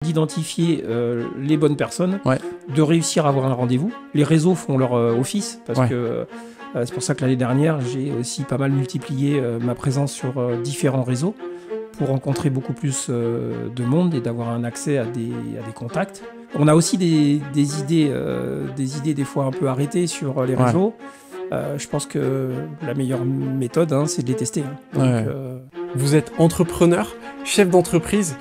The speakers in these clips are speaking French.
d'identifier les bonnes personnes, ouais. de réussir à avoir un rendez-vous. Les réseaux font leur office, parce Ouais. que c'est pour ça que l'année dernière, j'ai aussi pas mal multiplié ma présence sur différents réseaux pour rencontrer beaucoup plus de monde et d'avoir un accès à des contacts. On a aussi des idées des fois un peu arrêtées sur les Ouais. réseaux. Je pense que la meilleure méthode, c'est de les tester. Donc, Ouais. Vous êtes entrepreneur, chef d'entreprise,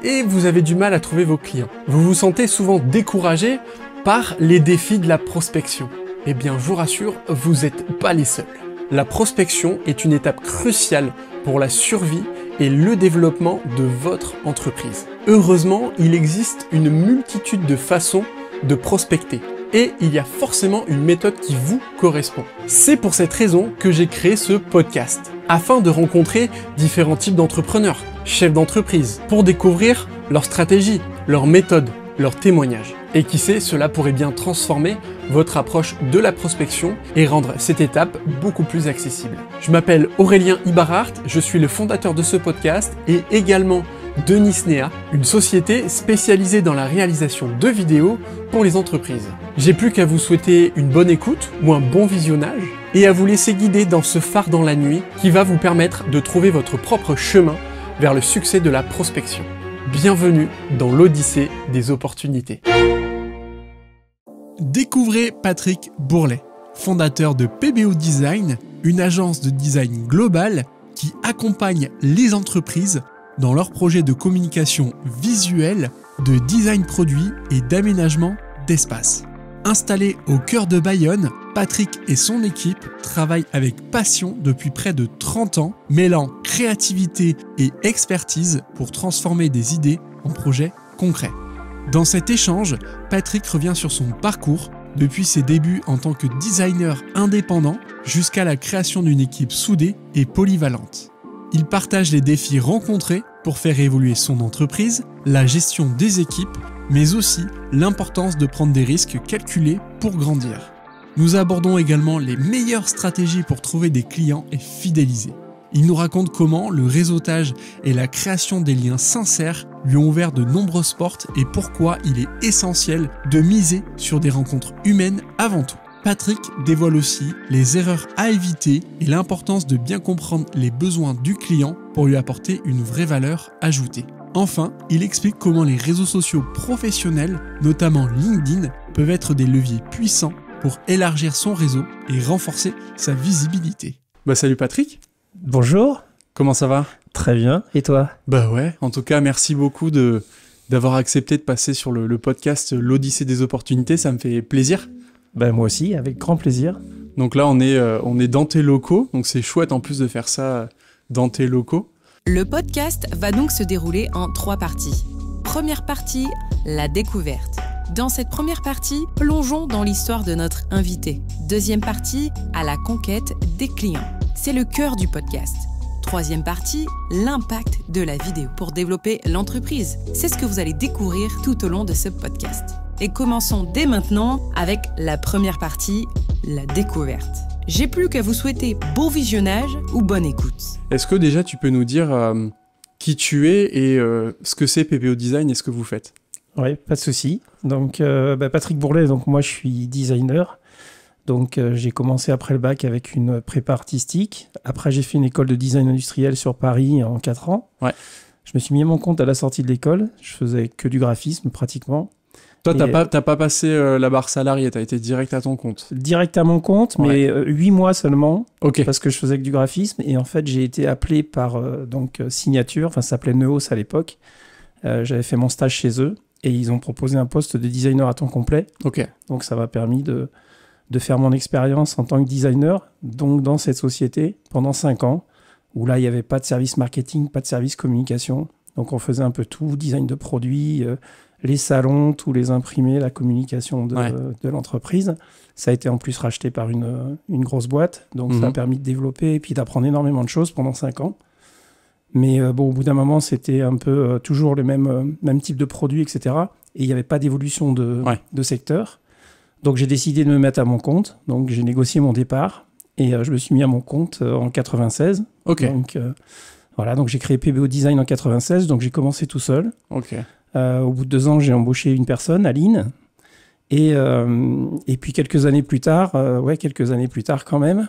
et vous avez du mal à trouver vos clients. Vous vous sentez souvent découragé par les défis de la prospection. Eh bien, je vous rassure, vous n'êtes pas les seuls. La prospection est une étape cruciale pour la survie et le développement de votre entreprise. Heureusement, il existe une multitude de façons de prospecter. Et il y a forcément une méthode qui vous correspond. C'est pour cette raison que j'ai créé ce podcast, afin de rencontrer différents types d'entrepreneurs, chefs d'entreprise, pour découvrir leur stratégie, leur méthode, leurs témoignages. Et qui sait, cela pourrait bien transformer votre approche de la prospection et rendre cette étape beaucoup plus accessible. Je m'appelle Aurélien Ibarart, je suis le fondateur de ce podcast et également de Nisnea, une société spécialisée dans la réalisation de vidéos pour les entreprises. J'ai plus qu'à vous souhaiter une bonne écoute ou un bon visionnage et à vous laisser guider dans ce phare dans la nuit qui va vous permettre de trouver votre propre chemin vers le succès de la prospection. Bienvenue dans l'Odyssée des opportunités. Découvrez Patrick Bourlet, fondateur de PBO Design, une agence de design global qui accompagne les entreprises dans leurs projets de communication visuelle, de design produit et d'aménagement d'espace. Installé au cœur de Bayonne, Patrick et son équipe travaillent avec passion depuis près de 30 ans, mêlant créativité et expertise pour transformer des idées en projets concrets. Dans cet échange, Patrick revient sur son parcours, depuis ses débuts en tant que designer indépendant jusqu'à la création d'une équipe soudée et polyvalente. Il partage les défis rencontrés pour faire évoluer son entreprise, la gestion des équipes, mais aussi l'importance de prendre des risques calculés pour grandir. Nous abordons également les meilleures stratégies pour trouver des clients et fidéliser. Il nous raconte comment le réseautage et la création des liens sincères lui ont ouvert de nombreuses portes et pourquoi il est essentiel de miser sur des rencontres humaines avant tout. Patrick dévoile aussi les erreurs à éviter et l'importance de bien comprendre les besoins du client pour lui apporter une vraie valeur ajoutée. Enfin, il explique comment les réseaux sociaux professionnels, notamment LinkedIn, peuvent être des leviers puissants pour élargir son réseau et renforcer sa visibilité. Salut Patrick. Bonjour. Comment ça va ? Très bien. Et toi ? Ouais, en tout cas, merci beaucoup d'avoir accepté de passer sur le podcast L'Odyssée des opportunités, ça me fait plaisir. Moi aussi, avec grand plaisir. Donc là, on est dans tes locaux, donc c'est chouette en plus de faire ça dans tes locaux. Le podcast va donc se dérouler en 3 parties. Première partie, la découverte. Dans cette première partie, plongeons dans l'histoire de notre invité. Deuxième partie, à la conquête des clients. C'est le cœur du podcast. Troisième partie, l'impact de la vidéo pour développer l'entreprise. C'est ce que vous allez découvrir tout au long de ce podcast. Et commençons dès maintenant avec la première partie, la découverte. J'ai plus qu'à vous souhaiter bon visionnage ou bonne écoute. Est-ce que déjà tu peux nous dire qui tu es et ce que c'est PBO Design et ce que vous faites ? Oui, pas de souci. Donc, Patrick Bourlet, donc moi je suis designer. Donc, j'ai commencé après le bac avec une prépa artistique. Après, j'ai fait une école de design industriel sur Paris en 4 ans. Ouais. Je me suis mis à mon compte à la sortie de l'école. Je faisais que du graphisme pratiquement. Toi, t'as pas passé la barre salariée, t'as été direct à ton compte. Direct à mon compte, mais 8 mois seulement, parce que je faisais que du graphisme. Et en fait, j'ai été appelé par Signature, ça s'appelait Neos à l'époque. J'avais fait mon stage chez eux et ils ont proposé un poste de designer à temps complet. Donc ça m'a permis de faire mon expérience en tant que designer, donc dans cette société pendant 5 ans, où là, il n'y avait pas de service marketing, pas de service communication. Donc on faisait un peu tout, design de produits, les salons, tous les imprimés, la communication de l'entreprise. Ça a été en plus racheté par une grosse boîte, donc ça a permis de développer et puis d'apprendre énormément de choses pendant 5 ans. Mais au bout d'un moment, c'était un peu toujours le même type de produit, etc. Et il n'y avait pas d'évolution de secteur. Donc j'ai décidé de me mettre à mon compte. Donc j'ai négocié mon départ et je me suis mis à mon compte en 96. Donc j'ai créé PBO Design en 96, donc j'ai commencé tout seul. Au bout de 2 ans, j'ai embauché une personne, Aline. Et puis quelques années plus tard quand même,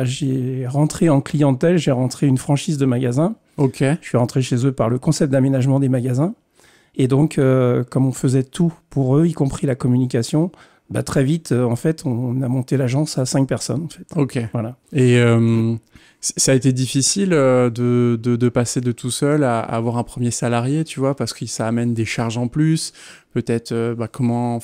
j'ai rentré en clientèle, j'ai rentré une franchise de magasins. Ok. Je suis rentré chez eux par le concept d'aménagement des magasins. Et donc, comme on faisait tout pour eux, y compris la communication, très vite, en fait, on a monté l'agence à 5 personnes. En fait. Ok. Voilà. Et ça a été difficile de passer de tout seul à avoir un premier salarié, tu vois, parce que ça amène des charges en plus. Peut-être, comment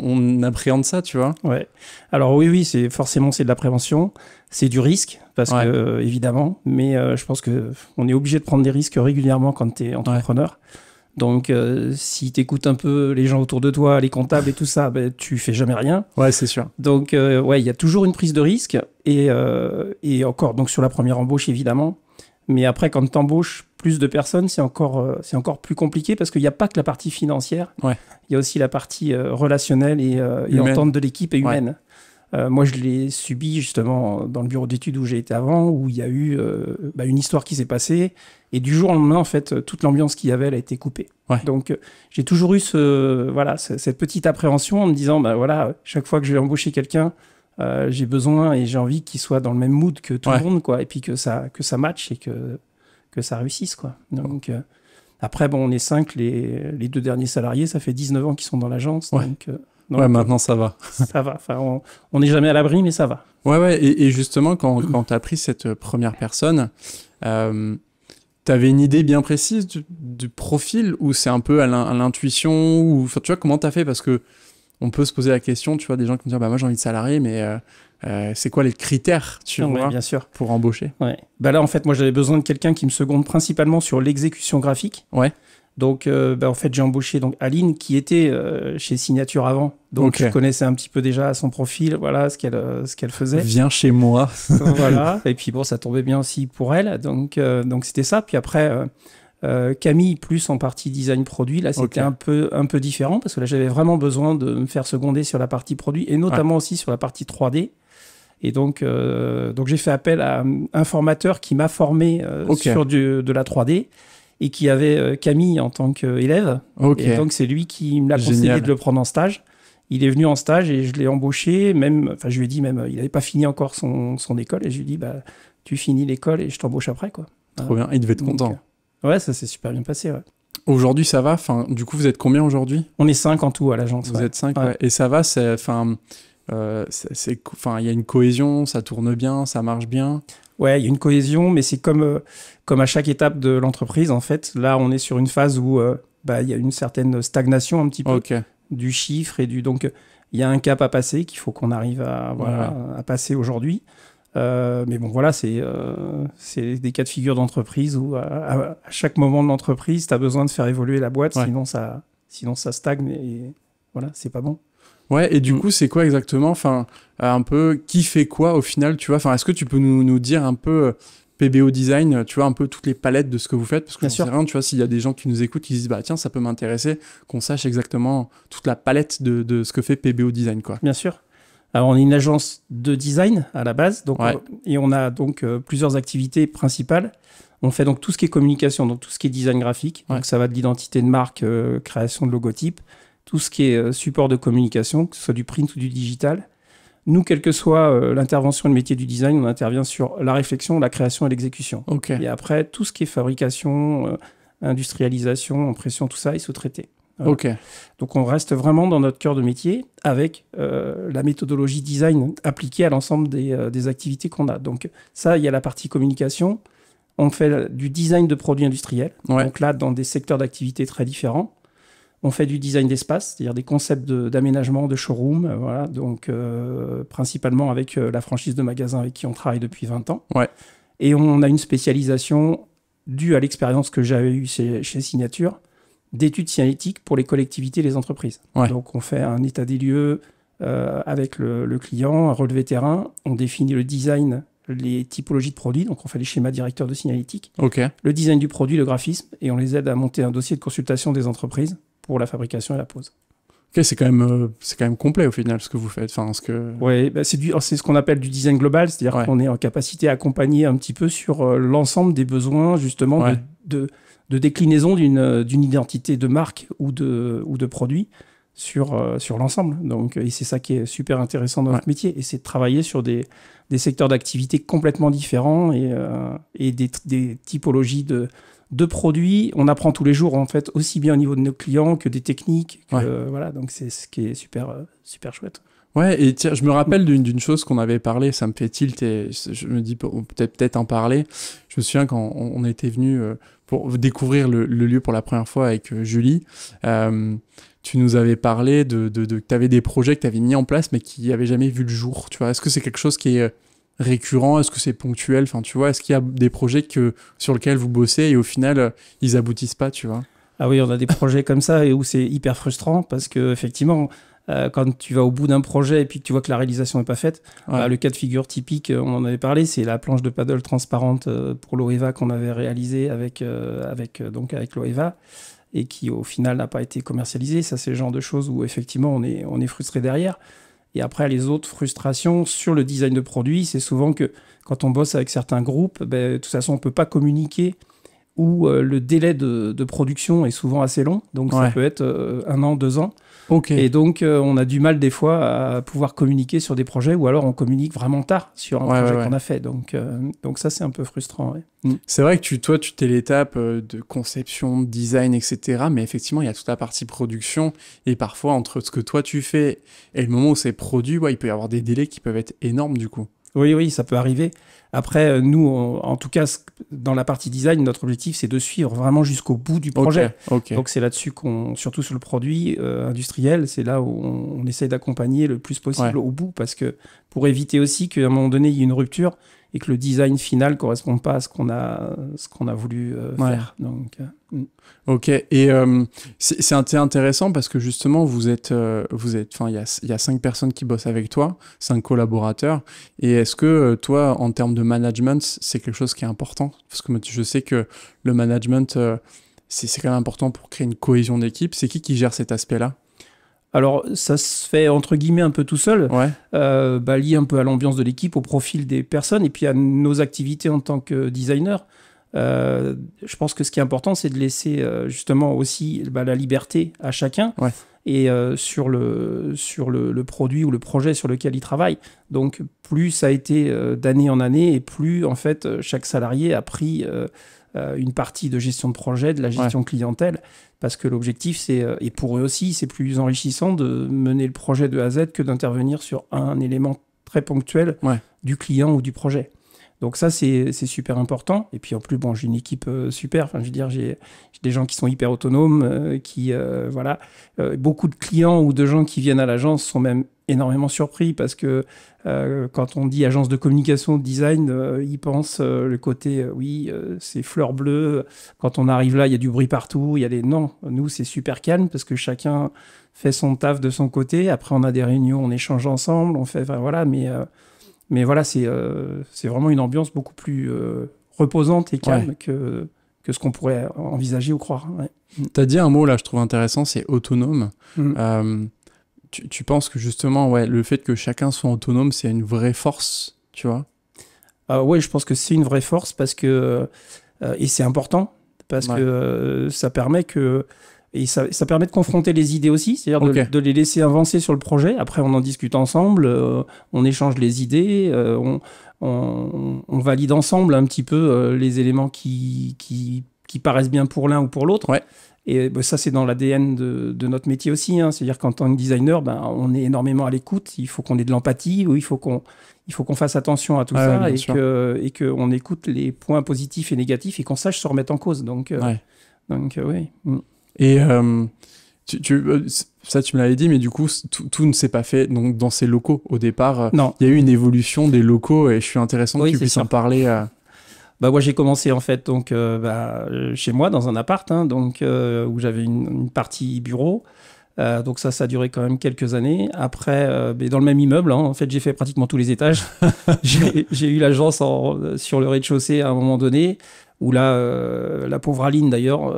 on appréhende ça, tu vois? Ouais. Alors oui, c'est de la prévention. C'est du risque, parce que, évidemment. Mais je pense qu'on est obligé de prendre des risques régulièrement quand tu es entrepreneur. Donc, si tu écoutes un peu les gens autour de toi, les comptables et tout ça, tu fais jamais rien. Ouais, c'est sûr. Donc, il y a toujours une prise de risque. Et encore, donc sur la première embauche, évidemment. Mais après, quand tu embauches plus de personnes, c'est encore plus compliqué parce qu'il n'y a pas que la partie financière. Ouais. Il y a aussi la partie relationnelle et entente de l'équipe et humaine. Moi, je l'ai subi justement dans le bureau d'études où j'ai été avant, où il y a eu une histoire qui s'est passée. Et du jour au lendemain, en fait, toute l'ambiance qu'il y avait, elle a été coupée. Ouais. Donc, j'ai toujours eu cette petite appréhension en me disant, chaque fois que je vais embaucher quelqu'un, j'ai besoin et j'ai envie qu'il soit dans le même mood que tout le monde, quoi. Et puis que ça matche et que ça réussisse, quoi. Donc, après, on est 5, les 2 derniers salariés, ça fait 19 ans qu'ils sont dans l'agence. Ouais. Donc, maintenant ça va. Ça va. Enfin, on n'est jamais à l'abri, mais ça va. Ouais. Et justement, quand tu as pris cette première personne, tu avais une idée bien précise du profil ou c'est un peu à l'intuition ou tu vois, comment tu as fait? Parce que on peut se poser la question, tu vois, des gens qui me disent moi j'ai envie de salarié, mais c'est quoi les critères, tu vois, bien sûr, pour embaucher? Ouais. Là, en fait, moi j'avais besoin de quelqu'un qui me seconde principalement sur l'exécution graphique. Ouais. Donc, en fait, j'ai embauché donc Aline qui était chez Signature avant. Donc, je connaissais un petit peu déjà son profil, voilà, ce qu'elle faisait. Viens chez moi. Voilà. Et puis, ça tombait bien aussi pour elle. Donc c'était ça. Puis après, Camille, plus en partie design produit, là, c'était un peu différent parce que là, j'avais vraiment besoin de me faire seconder sur la partie produit et notamment aussi sur la partie 3D. Et donc j'ai fait appel à un formateur qui m'a formé sur de la 3D. Et qui avait Camille en tant qu'élève. Et donc, c'est lui qui me l'a conseillé de le prendre en stage. Il est venu en stage et je l'ai embauché. Je lui ai dit, il n'avait pas fini encore son école. Et je lui ai dit, tu finis l'école et je t'embauche après, quoi. Trop bien. Il devait être content. Ouais, ça s'est super bien passé, ouais. Aujourd'hui, ça va? Du coup, vous êtes combien aujourd'hui? On est 5 en tout à l'agence. Vous êtes 5, ouais. Et ça va? Il y a une cohésion, ça tourne bien, ça marche bien? Ouais, il y a une cohésion, mais c'est comme à chaque étape de l'entreprise, en fait. Là, on est sur une phase où il y a une certaine stagnation un petit peu du chiffre. Donc, il y a un cap à passer qu'il faut qu'on arrive à passer aujourd'hui. Mais bon, voilà, c'est des cas de figure d'entreprise où à chaque moment de l'entreprise, tu as besoin de faire évoluer la boîte, sinon ça stagne et voilà, c'est pas bon. Ouais, et du coup, c'est quoi exactement, un peu, qui fait quoi au final, tu vois? Est-ce que tu peux nous dire un peu PBO Design, tu vois, un peu toutes les palettes de ce que vous faites? Parce que je sais rien, tu vois, s'il y a des gens qui nous écoutent, qui disent, tiens, ça peut m'intéresser, qu'on sache exactement toute la palette de ce que fait PBO Design, quoi. Bien sûr. Alors, on est une agence de design à la base, donc, et on a donc plusieurs activités principales. On fait donc tout ce qui est communication, donc tout ce qui est design graphique. Donc, ça va de l'identité de marque, création de logotype, tout ce qui est support de communication, que ce soit du print ou du digital. Nous, quelle que soit l'intervention et le métier du design, on intervient sur la réflexion, la création et l'exécution. Et après, tout ce qui est fabrication, industrialisation, impression, tout ça est sous-traité. Voilà. Donc, on reste vraiment dans notre cœur de métier avec la méthodologie design appliquée à l'ensemble des activités qu'on a. Donc, ça, il y a la partie communication. On fait du design de produits industriels. Donc là, dans des secteurs d'activité très différents. On fait du design d'espace, c'est-à-dire des concepts d'aménagement, de showroom, voilà, donc principalement avec la franchise de magasins avec qui on travaille depuis 20 ans. Et on a une spécialisation due à l'expérience que j'avais eue chez Signature, d'études signalétiques pour les collectivités et les entreprises. Donc on fait un état des lieux avec le client, un relevé terrain, on définit le design, les typologies de produits, donc on fait les schémas directeurs de signalétique, le design du produit, le graphisme, et on les aide à monter un dossier de consultation des entreprises pour la fabrication et la pose. C'est quand même complet au final ce que vous faites. Oui, c'est ce qu'on appelle du design global, c'est-à-dire qu'on est en capacité à accompagner un petit peu sur l'ensemble des besoins justement déclinaison d'une identité de marque ou de produit sur l'ensemble. Donc, et c'est ça qui est super intéressant dans notre métier. Et c'est de travailler sur des secteurs d'activité complètement différents et des typologies de produits. On apprend tous les jours, en fait, aussi bien au niveau de nos clients que des techniques. Voilà, donc c'est ce qui est super chouette. Ouais, et tiens, je me rappelle d'une chose qu'on avait parlé, ça me fait tilt et je me dis peut-être en parler. Je me souviens quand on était venu pour découvrir le lieu pour la première fois avec Julie, tu nous avais parlé que tu avais des projets que tu avais mis en place mais qui n'avaient jamais vu le jour. Tu vois, est-ce que c'est quelque chose qui est récurrent? Est-ce que c'est ponctuel? Enfin, tu vois, est-ce qu'il y a des projets sur lesquels vous bossez et au final, ils aboutissent pas, tu vois? Ah oui, on a des projets comme ça et où c'est hyper frustrant parce que effectivement, quand tu vas au bout d'un projet et puis que tu vois que la réalisation n'est pas faite, le cas de figure typique, on en avait parlé, c'est la planche de paddle transparente pour l'OEVA qu'on avait réalisée avec l'OEVA et qui au final n'a pas été commercialisée. Ça, c'est le genre de choses où effectivement on est frustré derrière. Et après, les autres frustrations sur le design de produit, c'est souvent que quand on bosse avec certains groupes, de toute façon, on ne peut pas communiquer ou le délai de production est souvent assez long. Donc, ça peut être 1 an, 2 ans. Okay. Et donc, on a du mal des fois à pouvoir communiquer sur des projets ou alors on communique vraiment tard sur un projet qu'on a fait. Donc ça, c'est un peu frustrant. C'est vrai que toi, tu t'es l'étape de conception, design, etc. Mais effectivement, il y a toute la partie production. Et parfois, entre ce que toi, tu fais et le moment où c'est produit, il peut y avoir des délais qui peuvent être énormes du coup. Oui, ça peut arriver. Après, nous, en tout cas, dans la partie design, notre objectif, c'est de suivre vraiment jusqu'au bout du projet. Okay. Donc, c'est là-dessus surtout sur le produit industriel, c'est là où on essaye d'accompagner le plus possible au bout, parce que pour éviter aussi qu'à un moment donné, il y ait une rupture et que le design final ne corresponde pas à ce qu'on a voulu faire. Donc, Ok, et c'est intéressant parce que justement, il y a 5 personnes qui bossent avec toi, 5 collaborateurs, et est-ce que toi, en termes de management, c'est quelque chose qui est important? Parce que je sais que le management, c'est quand même important pour créer une cohésion d'équipe. C'est qui gère cet aspect-là? Alors, ça se fait entre guillemets un peu tout seul, lié un peu à l'ambiance de l'équipe, au profil des personnes et puis à nos activités en tant que designer. Je pense que ce qui est important, c'est de laisser justement aussi la liberté à chacun et sur le produit ou le projet sur lequel il travaille. Donc, plus ça a été d'année en année et plus, en fait, chaque salarié a pris une partie de gestion de projet, de la gestion clientèle, parce que l'objectif, c'est, et pour eux aussi, c'est plus enrichissant de mener le projet de A à Z que d'intervenir sur un élément très ponctuel du client ou du projet. Donc ça, c'est super important. Et puis en plus, j'ai une équipe super. Enfin, je veux dire, j'ai des gens qui sont hyper autonomes, beaucoup de clients ou de gens qui viennent à l'agence sont même énormément surpris parce que quand on dit agence de communication, de design, ils pensent le côté, c'est fleur bleue. Quand on arrive là, il y a du bruit partout. Non, nous, c'est super calme parce que chacun fait son taf de son côté. Après, on a des réunions, on échange ensemble, on fait, mais voilà, c'est vraiment une ambiance beaucoup plus reposante et calme que ce qu'on pourrait envisager ou croire. Tu as dit un mot là, je trouve intéressant, c'est autonome. Tu penses que justement, le fait que chacun soit autonome, c'est une vraie force, tu vois? Oui, je pense que c'est une vraie force parce que et c'est important parce que ça permet que et ça permet de confronter les idées aussi, c'est-à-dire de les laisser avancer sur le projet. Après, on en discute ensemble, on échange les idées, on valide ensemble un petit peu les éléments qui paraissent bien pour l'un ou pour l'autre. Et ça, c'est dans l'ADN de notre métier aussi. C'est-à-dire qu'en tant que designer, on est énormément à l'écoute. Il faut qu'on ait de l'empathie, il faut qu'on fasse attention à tout ça et qu'on écoute les points positifs et négatifs et qu'on sache se remettre en cause. Donc, oui. Et ça, tu me l'avais dit, mais du coup, tout ne s'est pas fait donc, dans ces locaux au départ. Non. Il y a eu une évolution des locaux et je suis intéressant que tu puisses en parler. Moi, j'ai commencé en fait donc, chez moi, dans un appart, où j'avais une partie bureau. Donc ça a duré quand même quelques années. Après, dans le même immeuble, en fait, j'ai fait pratiquement tous les étages. J'ai eu l'agence sur le rez-de-chaussée à un moment donné, où là, la pauvre Aline d'ailleurs,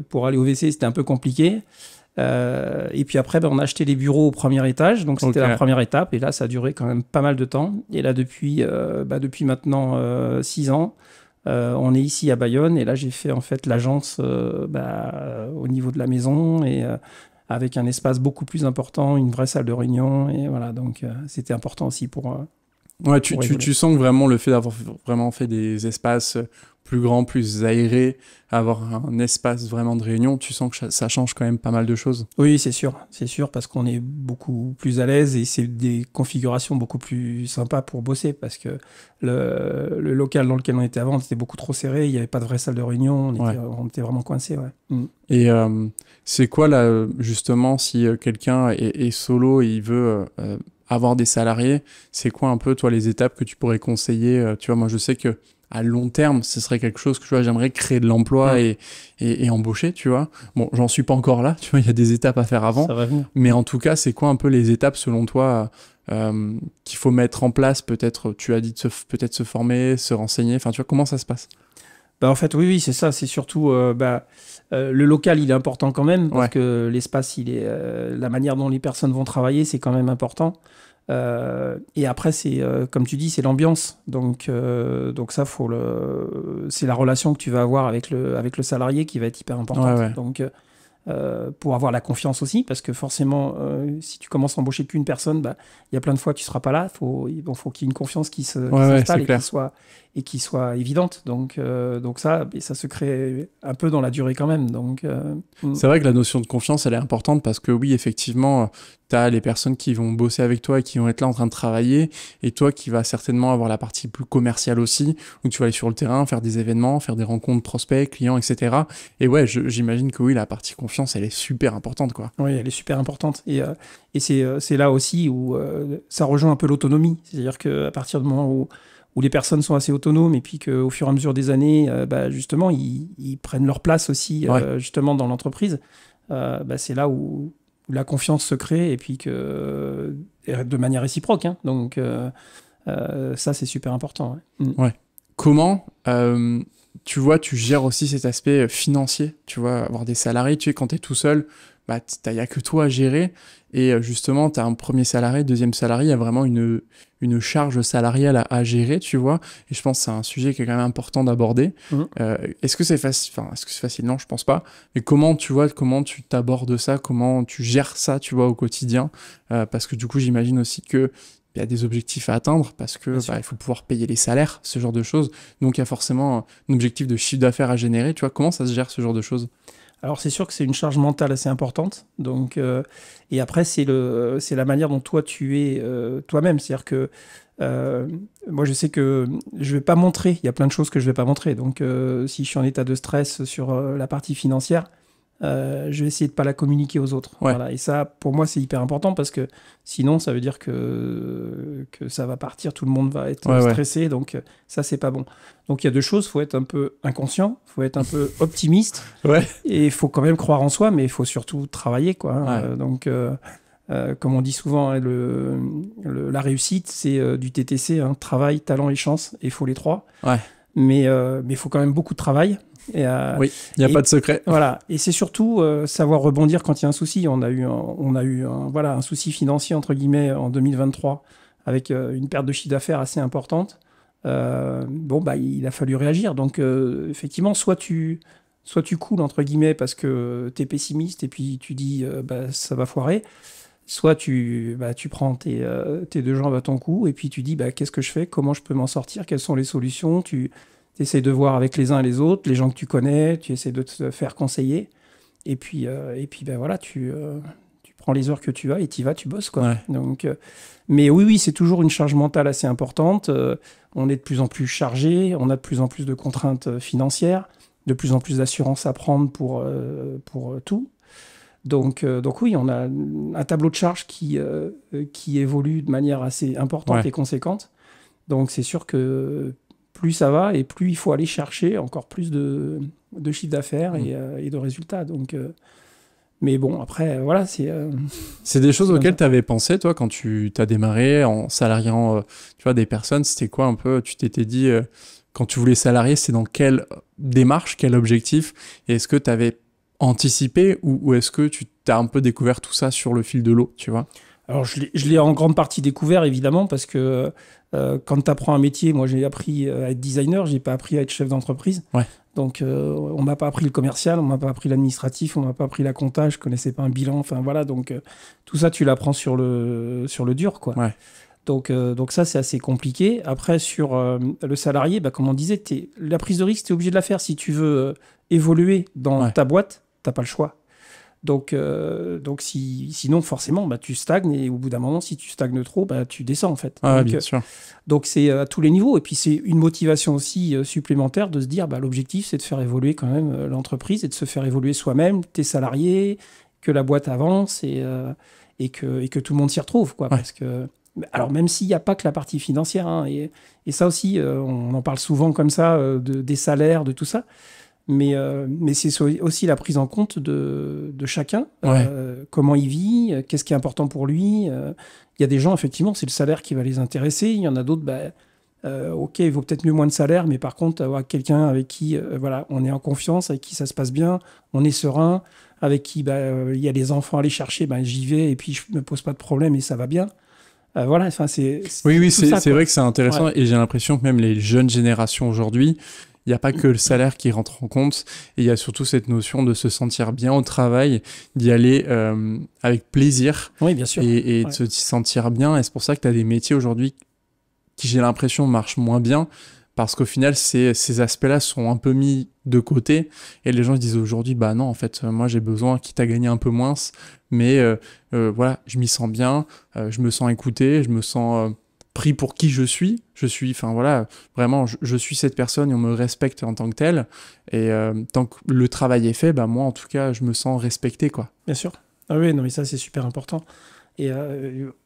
pour aller au WC, c'était un peu compliqué. Et puis après, on a acheté les bureaux au premier étage, donc c'était la première étape. Et là, ça a duré quand même pas mal de temps. Et là, depuis maintenant 6 ans, On est ici à Bayonne et là j'ai fait en fait l'agence au niveau de la maison et avec un espace beaucoup plus important, une vraie salle de réunion et voilà, donc c'était important aussi pour ouais, tu sens que vraiment le fait d'avoir vraiment fait des espaces plus grands, plus aérés, avoir un espace vraiment de réunion, tu sens que ça change quand même pas mal de choses. Oui, c'est sûr, parce qu'on est beaucoup plus à l'aise et c'est des configurations beaucoup plus sympas pour bosser parce que le local dans lequel on était avant, était beaucoup trop serré, il n'y avait pas de vraie salle de réunion, on était vraiment coincés. Ouais. Et c'est quoi là, justement, si quelqu'un est solo et il veut avoir des salariés, c'est quoi un peu, toi, les étapes que tu pourrais conseiller? Tu vois, moi, je sais que à long terme, ce serait quelque chose que tu vois, j'aimerais créer de l'emploi et embaucher, tu vois. Bon, j'en suis pas encore là, tu vois, il y a des étapes à faire avant. Ça va venir. Mais en tout cas, c'est quoi un peu les étapes selon toi qu'il faut mettre en place? Peut-être, tu as dit peut-être se former, se renseigner, enfin, tu vois, comment ça se passe? En fait, oui, c'est ça. C'est surtout le local, il est important quand même parce que l'espace, la manière dont les personnes vont travailler, c'est quand même important. Et après, c'est comme tu dis, c'est l'ambiance. Donc ça, c'est la relation que tu vas avoir avec le salarié qui va être hyper importante. Donc pour avoir la confiance aussi, parce que forcément, si tu commences à embaucher qu'une personne, il y a plein de fois que tu ne seras pas là. Il faut qu'il y ait une confiance qui s'installe et qui soit évidente. Donc ça se crée un peu dans la durée quand même. C'est vrai que la notion de confiance, elle est importante parce que oui, effectivement, tu as les personnes qui vont bosser avec toi et qui vont être là en train de travailler, et toi qui vas certainement avoir la partie plus commerciale aussi, où tu vas aller sur le terrain, faire des événements, faire des rencontres prospects, clients, etc. Et ouais, j'imagine que oui, la partie confiance, elle est super importante, quoi. Oui, elle est super importante. Et c'est là aussi où ça rejoint un peu l'autonomie. C'est-à-dire qu'à partir du moment où les personnes sont assez autonomes et puis qu'au fur et à mesure des années, justement, ils prennent leur place aussi justement dans l'entreprise, c'est là où la confiance se crée et puis de manière réciproque. Hein. Donc ça, c'est super important. Ouais. Comment tu vois, tu gères aussi cet aspect financier, tu vois, avoir des salariés, tu sais, quand tu es tout seul, il n'y a que toi à gérer. Et justement, tu as un premier salarié, deuxième salarié, il y a vraiment une charge salariale à gérer, tu vois. Et je pense que c'est un sujet qui est quand même important d'aborder. Est-ce que c'est facile? Enfin, est-ce que c'est facile? Non, je pense pas. Mais comment tu t'abordes ça? Comment tu gères ça, tu vois, au quotidien? Parce que du coup, j'imagine aussi que il y a des objectifs à atteindre parce que il faut pouvoir payer les salaires, ce genre de choses. Donc, il y a forcément un objectif de chiffre d'affaires à générer. Tu vois, comment ça se gère, ce genre de choses? Alors, c'est sûr que c'est une charge mentale assez importante. Donc, et après, c'est la manière dont toi, tu es toi-même. C'est-à-dire que moi, je sais que je ne vais pas montrer. Il y a plein de choses que je ne vais pas montrer. Donc, si je suis en état de stress sur la partie financière, je vais essayer de ne pas la communiquer aux autres. Voilà. Et ça, pour moi, c'est hyper important parce que sinon, ça veut dire que ça va partir, tout le monde va être stressé. Donc, ça, c'est pas bon. Donc, il y a deux choses. Il faut être un peu inconscient, il faut être un peu optimiste. Et il faut quand même croire en soi, mais il faut surtout travailler, quoi. Donc, comme on dit souvent, hein, la réussite, c'est du TTC, hein, travail, talent et chance. Et il faut les trois. Mais il faut quand même beaucoup de travail. Oui, il n'y a pas de secret. Voilà, et c'est surtout savoir rebondir quand il y a un souci. On a eu un souci financier, entre guillemets, en 2023, avec une perte de chiffre d'affaires assez importante. Il a fallu réagir. Donc, effectivement, soit tu coules, entre guillemets, parce que tu es pessimiste et puis tu dis ça va foirer. Soit tu prends tes deux jambes à ton cou et puis tu dis qu'est-ce que je fais, comment je peux m'en sortir, quelles sont les solutions. Tu essaies de voir avec les uns et les autres, les gens que tu connais, tu essaies de te faire conseiller. Et puis voilà, tu prends les heures que tu as et tu y vas, tu bosses, quoi. Donc, mais oui, c'est toujours une charge mentale assez importante. On est de plus en plus chargé, on a de plus en plus de contraintes financières, de plus en plus d'assurances à prendre pour tout. Donc oui, on a un tableau de charge qui évolue de manière assez importante et conséquente. Donc c'est sûr que plus ça va et plus il faut aller chercher encore plus de chiffre d'affaires et de résultats. Donc, mais bon, après, voilà, c'est des choses auxquelles tu avais pensé, toi, quand tu t'as démarré en salariant tu vois, des personnes. C'était quoi un peu, tu t'étais dit, quand tu voulais salarier, c'est dans quelle démarche, quel objectif? Et est-ce que tu avais anticipé ou est-ce que tu t'as un peu découvert tout ça sur le fil de l'eau, tu vois? Alors, je l'ai en grande partie découvert, évidemment, parce que quand tu apprends un métier, moi, j'ai appris à être designer, je n'ai pas appris à être chef d'entreprise. Ouais. Donc, on ne m'a pas appris le commercial, on ne m'a pas appris l'administratif, on ne m'a pas appris la compta, je ne connaissais pas un bilan. Enfin, voilà, donc tout ça, tu l'apprends sur le dur, quoi. Ouais. Donc ça, c'est assez compliqué. Après, sur le salarié, comme on disait, la prise de risque, tu es obligé de la faire. Si tu veux évoluer dans ta boîte, tu n'as pas le choix. Donc sinon, forcément, tu stagnes. Et au bout d'un moment, si tu stagnes trop, tu descends, en fait. Bien sûr. Donc, c'est à tous les niveaux. Et puis, c'est une motivation aussi supplémentaire de se dire, l'objectif, c'est de faire évoluer quand même l'entreprise et de se faire évoluer soi-même, tes salariés, que la boîte avance et que tout le monde s'y retrouve, quoi. Parce que... Alors, même s'il n'y a pas que la partie financière, hein, et ça aussi, on en parle souvent comme ça, des salaires, de tout ça, mais c'est aussi la prise en compte de chacun, comment il vit, qu'est-ce qui est important pour lui. Il y a des gens, effectivement, c'est le salaire qui va les intéresser. Il y en a d'autres, ok, il vaut peut-être mieux moins de salaire, mais par contre, avoir quelqu'un avec qui on est en confiance, avec qui ça se passe bien, on est serein, avec qui il y a les enfants à aller chercher, j'y vais et puis je ne me pose pas de problème et ça va bien. Voilà, enfin, Oui, c'est vrai que c'est intéressant et j'ai l'impression que même les jeunes générations aujourd'hui, il n'y a pas que le salaire qui rentre en compte et il y a surtout cette notion de se sentir bien au travail, d'y aller avec plaisir bien sûr. et de se sentir bien. Et c'est pour ça que tu as des métiers aujourd'hui qui, j'ai l'impression, marchent moins bien parce qu'au final, ces aspects-là sont un peu mis de côté et les gens se disent aujourd'hui, non, en fait, moi j'ai besoin, quitte à gagner un peu moins, mais voilà, je m'y sens bien, je me sens écouté, je me sens pris pour qui je suis, enfin voilà, vraiment, je suis cette personne et on me respecte en tant que tel, et tant que le travail est fait, moi en tout cas, je me sens respecté, quoi. Bien sûr. Ah oui, non mais ça c'est super important. Et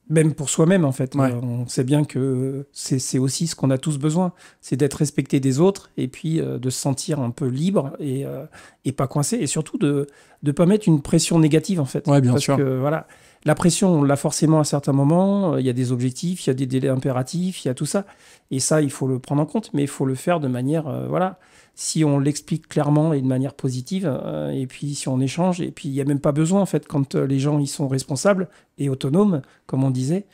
même pour soi-même, en fait, on sait bien que c'est aussi ce qu'on a tous besoin, c'est d'être respecté des autres et puis de se sentir un peu libre et pas coincé, et surtout de ne pas mettre une pression négative, en fait. Ouais, bien Parce sûr. que voilà, la pression, on l'a forcément à certains moments, il y a des objectifs, il y a des délais impératifs, il y a tout ça. Et ça, il faut le prendre en compte, mais il faut le faire de manière... si on l'explique clairement et de manière positive, et puis si on échange, et puis il n'y a même pas besoin, en fait, quand les gens ils sont responsables et autonomes, comme on disait,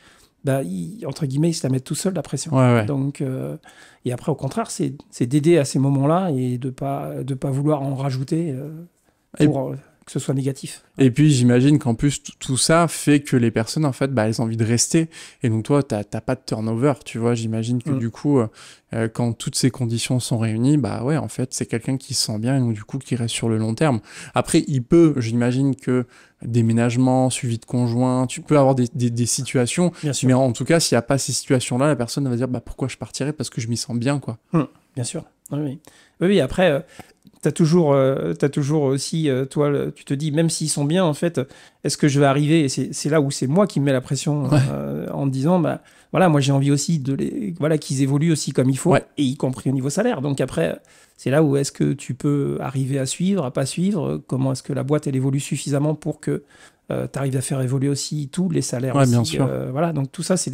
entre guillemets, ils se la mettent tout seuls, la pression. Donc, et après, au contraire, c'est d'aider à ces moments-là et de pas vouloir en rajouter pour que ce soit négatif. Et puis, j'imagine qu'en plus, tout ça fait que les personnes, en fait, elles ont envie de rester. Et donc, toi, t'as pas de turnover, tu vois. J'imagine que du coup, quand toutes ces conditions sont réunies, en fait, c'est quelqu'un qui se sent bien et donc, du coup, qui reste sur le long terme. Après, j'imagine que déménagement, suivi de conjoint, tu peux avoir des situations. Mais en tout cas, s'il n'y a pas ces situations-là, la personne va dire, pourquoi je partirais? Parce que je m'y sens bien, quoi. Bien sûr. Oui, après... T'as toujours aussi, toi, tu te dis, même s'ils sont bien, en fait, est-ce que je vais arriver? Et c'est là où c'est moi qui me mets la pression en me disant, voilà, moi j'ai envie aussi qu'ils évoluent aussi comme il faut, et y compris au niveau salaire. Donc après, c'est là où est-ce que tu peux arriver à suivre, à pas suivre? Comment est-ce que la boîte, elle évolue suffisamment pour que tu arrives à faire évoluer aussi tous les salaires aussi, bien sûr. Voilà, donc tout ça, c'est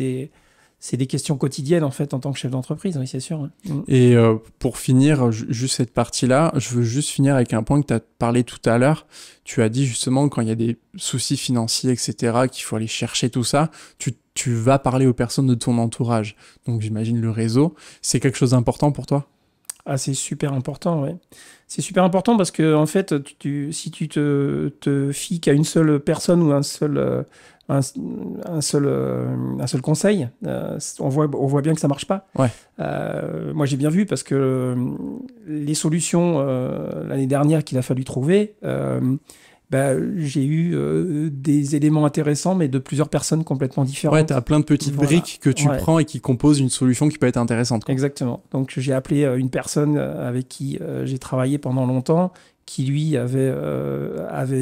des questions quotidiennes, en fait, en tant que chef d'entreprise, oui, c'est sûr. Et pour finir, juste cette partie-là, je veux juste finir avec un point que tu as parlé tout à l'heure. Tu as dit justement, quand il y a des soucis financiers, etc., qu'il faut aller chercher tout ça, tu vas parler aux personnes de ton entourage. Donc, j'imagine le réseau. C'est quelque chose d'important pour toi? Ah, c'est super important, ouais. C'est super important parce que, en fait, si tu te fies qu'à une seule personne ou un seul conseil, on voit bien que ça marche pas. Moi, j'ai bien vu parce que les solutions l'année dernière qu'il a fallu trouver, j'ai eu des éléments intéressants, mais de plusieurs personnes complètement différentes. Ouais, tu as plein de petites briques que tu prends et qui composent une solution qui peut être intéressante, quoi. Exactement. Donc, j'ai appelé une personne avec qui j'ai travaillé pendant longtemps, qui lui avait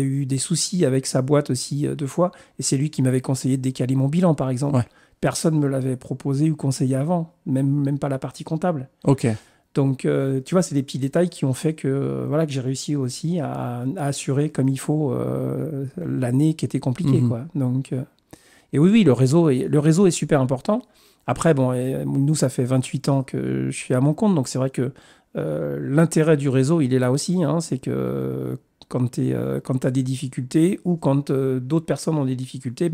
eu des soucis avec sa boîte aussi 2 fois, et c'est lui qui m'avait conseillé de décaler mon bilan, par exemple. Personne ne me l'avait proposé ou conseillé avant, même pas la partie comptable. Ok. Donc, tu vois, c'est des petits détails qui ont fait que j'ai réussi aussi à assurer comme il faut l'année qui était compliquée, quoi. Donc, et oui, le réseau est super important. Après, nous, ça fait 28 ans que je suis à mon compte, donc c'est vrai que l'intérêt du réseau, il est là aussi. C'est que quand tu as des difficultés ou quand d'autres personnes ont des difficultés,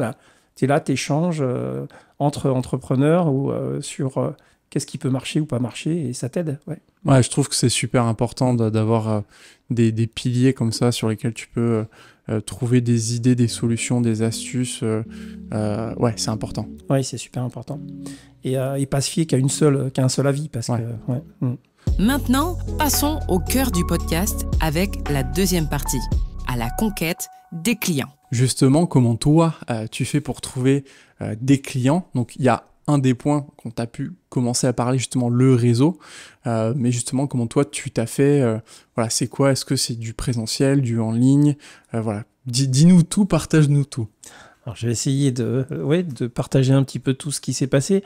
tu es là, tu échanges entre entrepreneurs ou sur qu'est-ce qui peut marcher ou pas marcher, et ça t'aide. Ouais, je trouve que c'est super important d'avoir des piliers comme ça sur lesquels tu peux trouver des idées, des solutions, des astuces. Ouais, c'est important. Oui, c'est super important. Et pas se fier qu'à un seul avis. Parce que, Maintenant, passons au cœur du podcast avec la deuxième partie, à la conquête des clients. Justement, comment toi, tu fais pour trouver des clients? Donc, il y a un des points qu'on t'a pu commencer à parler, justement, le réseau. Mais justement, comment toi, tu t'as fait voilà, c'est quoi? Est-ce que c'est du présentiel, du en ligne? Voilà. Dis-nous tout, partage-nous tout. Alors, je vais essayer de partager un petit peu tout ce qui s'est passé.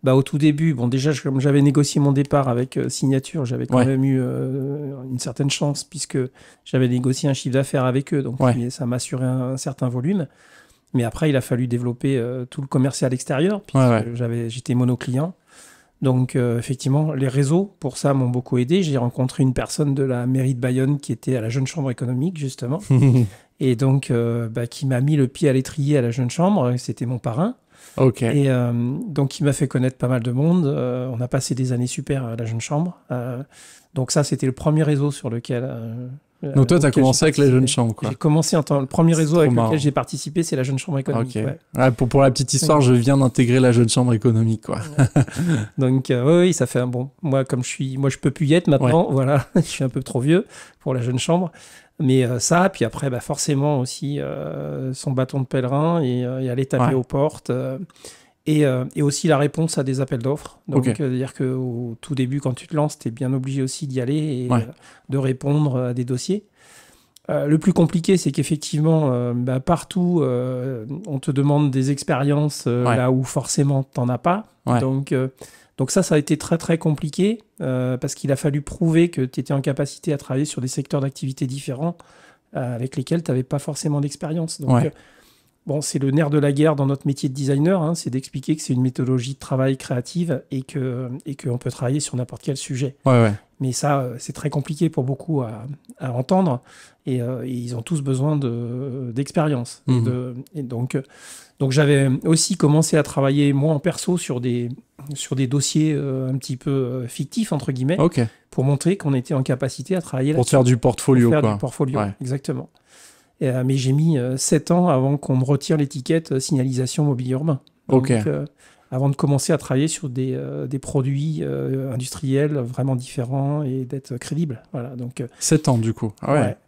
Au tout début, déjà, comme j'avais négocié mon départ avec Signature, j'avais quand même eu une certaine chance puisque j'avais négocié un chiffre d'affaires avec eux. Donc, ça m'assurait un certain volume. Mais après, il a fallu développer tout le commercial extérieur puisque j'étais monoclient. Donc, effectivement, les réseaux, pour ça, m'ont beaucoup aidé. J'ai rencontré une personne de la mairie de Bayonne qui était à la Jeune Chambre économique, justement. Et donc, qui m'a mis le pied à l'étrier à la Jeune Chambre. C'était mon parrain. Okay. Et donc, il m'a fait connaître pas mal de monde. On a passé des années super à la Jeune Chambre. Donc ça, c'était le premier réseau sur lequel... donc toi, tu as commencé avec la Jeune Chambre, quoi. J'ai commencé le premier réseau avec lequel j'ai participé, c'est la Jeune Chambre économique. Pour la petite histoire, je viens d'intégrer la Jeune Chambre économique, quoi. Donc oui, ça fait un bon... Moi, je peux plus y être maintenant. Voilà, je suis un peu trop vieux pour la Jeune Chambre. Mais ça, puis après, forcément aussi son bâton de pèlerin et aller taper aux portes. Et aussi la réponse à des appels d'offres. Donc, c'est-à-dire qu'au tout début, quand tu te lances, tu es bien obligé aussi d'y aller et de répondre à des dossiers. Le plus compliqué, c'est qu'effectivement, partout, on te demande des expériences là où forcément, tu n'en as pas. Donc ça a été très, très compliqué parce qu'il a fallu prouver que tu étais en capacité à travailler sur des secteurs d'activité différents avec lesquels tu n'avais pas forcément d'expérience. Donc, c'est le nerf de la guerre dans notre métier de designer, c'est d'expliquer que c'est une méthodologie de travail créative et qu'on peut travailler sur n'importe quel sujet. Mais ça, c'est très compliqué pour beaucoup à entendre et ils ont tous besoin d'expérience. Et donc j'avais aussi commencé à travailler, moi, en perso, sur des dossiers un petit peu fictifs, entre guillemets, pour montrer qu'on était en capacité à travailler là-dessus. Pour faire du portfolio, du portfolio, exactement. Mais j'ai mis 7 ans avant qu'on me retire l'étiquette signalisation mobilier urbain. Donc, avant de commencer à travailler sur des produits industriels vraiment différents et d'être crédible. Voilà, donc, 7 ans, du coup.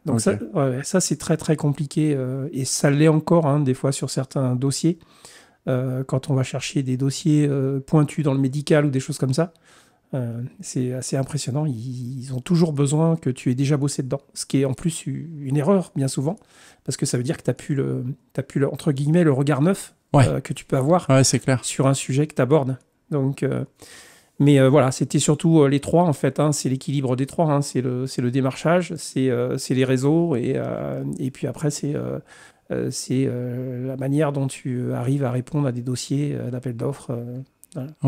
Donc ça, c'est très, très compliqué. Et ça l'est encore, des fois, sur certains dossiers. Quand on va chercher des dossiers pointus dans le médical ou des choses comme ça, c'est assez impressionnant. Ils ont toujours besoin que tu aies déjà bossé dedans. Ce qui est en plus une erreur, bien souvent, parce que ça veut dire que tu n'as plus, entre guillemets, le regard neuf que tu peux avoir c'est clair. sur un sujet que tu abordes. Donc, mais voilà, c'était surtout les trois, en fait. C'est l'équilibre des trois. C'est le démarchage, c'est les réseaux, et puis après, c'est la manière dont tu arrives à répondre à des dossiers d'appel d'offres.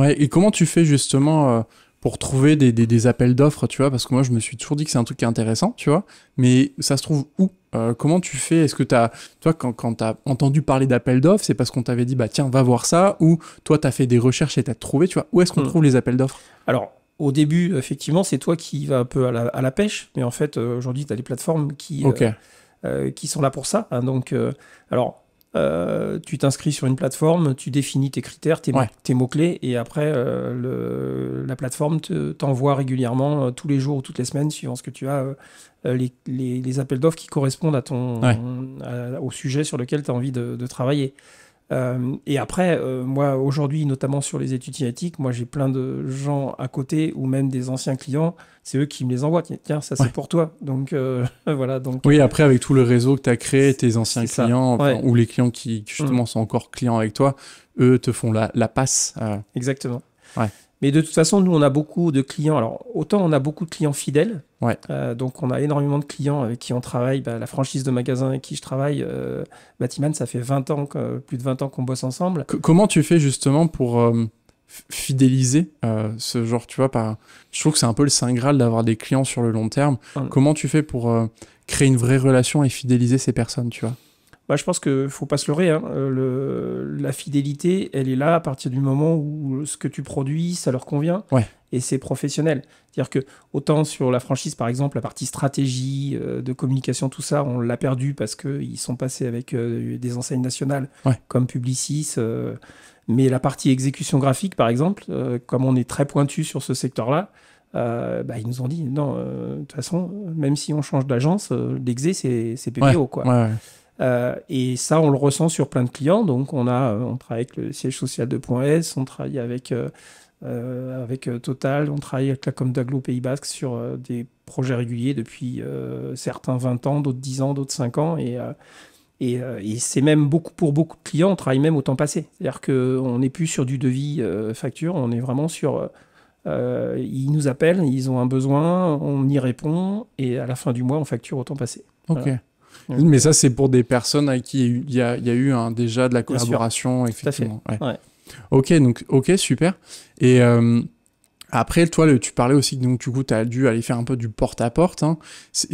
Et comment tu fais justement pour trouver des appels d'offres, tu vois? Parce que moi, je me suis toujours dit que c'est un truc qui est intéressant, tu vois, mais ça se trouve où? Comment tu fais? Est-ce que toi, quand tu as entendu parler d'appels d'offres, c'est parce qu'on t'avait dit, tiens, va voir ça, ou toi, tu as fait des recherches et tu as trouvé, tu vois? Où est-ce qu'on trouve les appels d'offres? Alors, au début, effectivement, c'est toi qui vas un peu à la pêche, mais en fait, aujourd'hui, tu as des plateformes qui sont là pour ça. Donc, tu t'inscris sur une plateforme, tu définis tes critères, tes mots-clés, et après, la plateforme t'envoie régulièrement, tous les jours ou toutes les semaines, suivant ce que tu as, les appels d'offres qui correspondent au sujet sur lequel tu as envie de travailler. Et après, moi, aujourd'hui, notamment sur les études cinétiques, moi, j'ai plein de gens à côté, ou même des anciens clients, c'est eux qui me les envoient. Tiens, ça, c'est pour toi. Donc, voilà. Donc, oui, après, avec tout le réseau que tu as créé, tes anciens clients, ou les clients qui justement sont encore clients avec toi, eux te font la passe. Exactement. Mais de toute façon, nous, on a beaucoup de clients. Alors, autant on a beaucoup de clients fidèles. Donc, on a énormément de clients avec qui on travaille. La franchise de magasin avec qui je travaille, Batiman, ça fait plus de 20 ans qu'on bosse ensemble. Comment tu fais justement pour fidéliser ce genre, tu vois, je trouve que c'est un peu le saint graal d'avoir des clients sur le long terme. Comment tu fais pour créer une vraie relation et fidéliser ces personnes, tu vois? Bah, je pense qu'il ne faut pas se leurrer. Hein. La fidélité, elle est là à partir du moment où ce que tu produis, ça leur convient. Ouais. Et c'est professionnel. C'est-à-dire que autant sur la franchise, par exemple, la partie stratégie, de communication, tout ça, on l'a perdu parce qu'ils sont passés avec des enseignes nationales comme Publicis. Mais la partie exécution graphique, par exemple, comme on est très pointu sur ce secteur-là, ils nous ont dit, non, de toute façon, même si on change d'agence, l'exé, c'est PPO, quoi. Ouais. Et ça, on le ressent sur plein de clients. Donc, on travaille avec le siège social de Point S, on travaille avec Total, on travaille avec la Com d'Aglo Pays Basque sur des projets réguliers depuis certains 20 ans, d'autres 10 ans, d'autres 5 ans. Et c'est même pour beaucoup de clients, on travaille même au temps passé. C'est-à-dire qu'on n'est plus sur du devis facture, on est vraiment sur... ils nous appellent, ils ont un besoin, on y répond, et à la fin du mois, on facture au temps passé. Ok. Voilà. Mais ça, c'est pour des personnes avec qui il y a eu déjà de la collaboration, effectivement. Tout à fait. Ouais. Ok, super. Et après, toi, tu parlais aussi que donc, du coup, tu as dû aller faire un peu du porte-à-porte. Hein.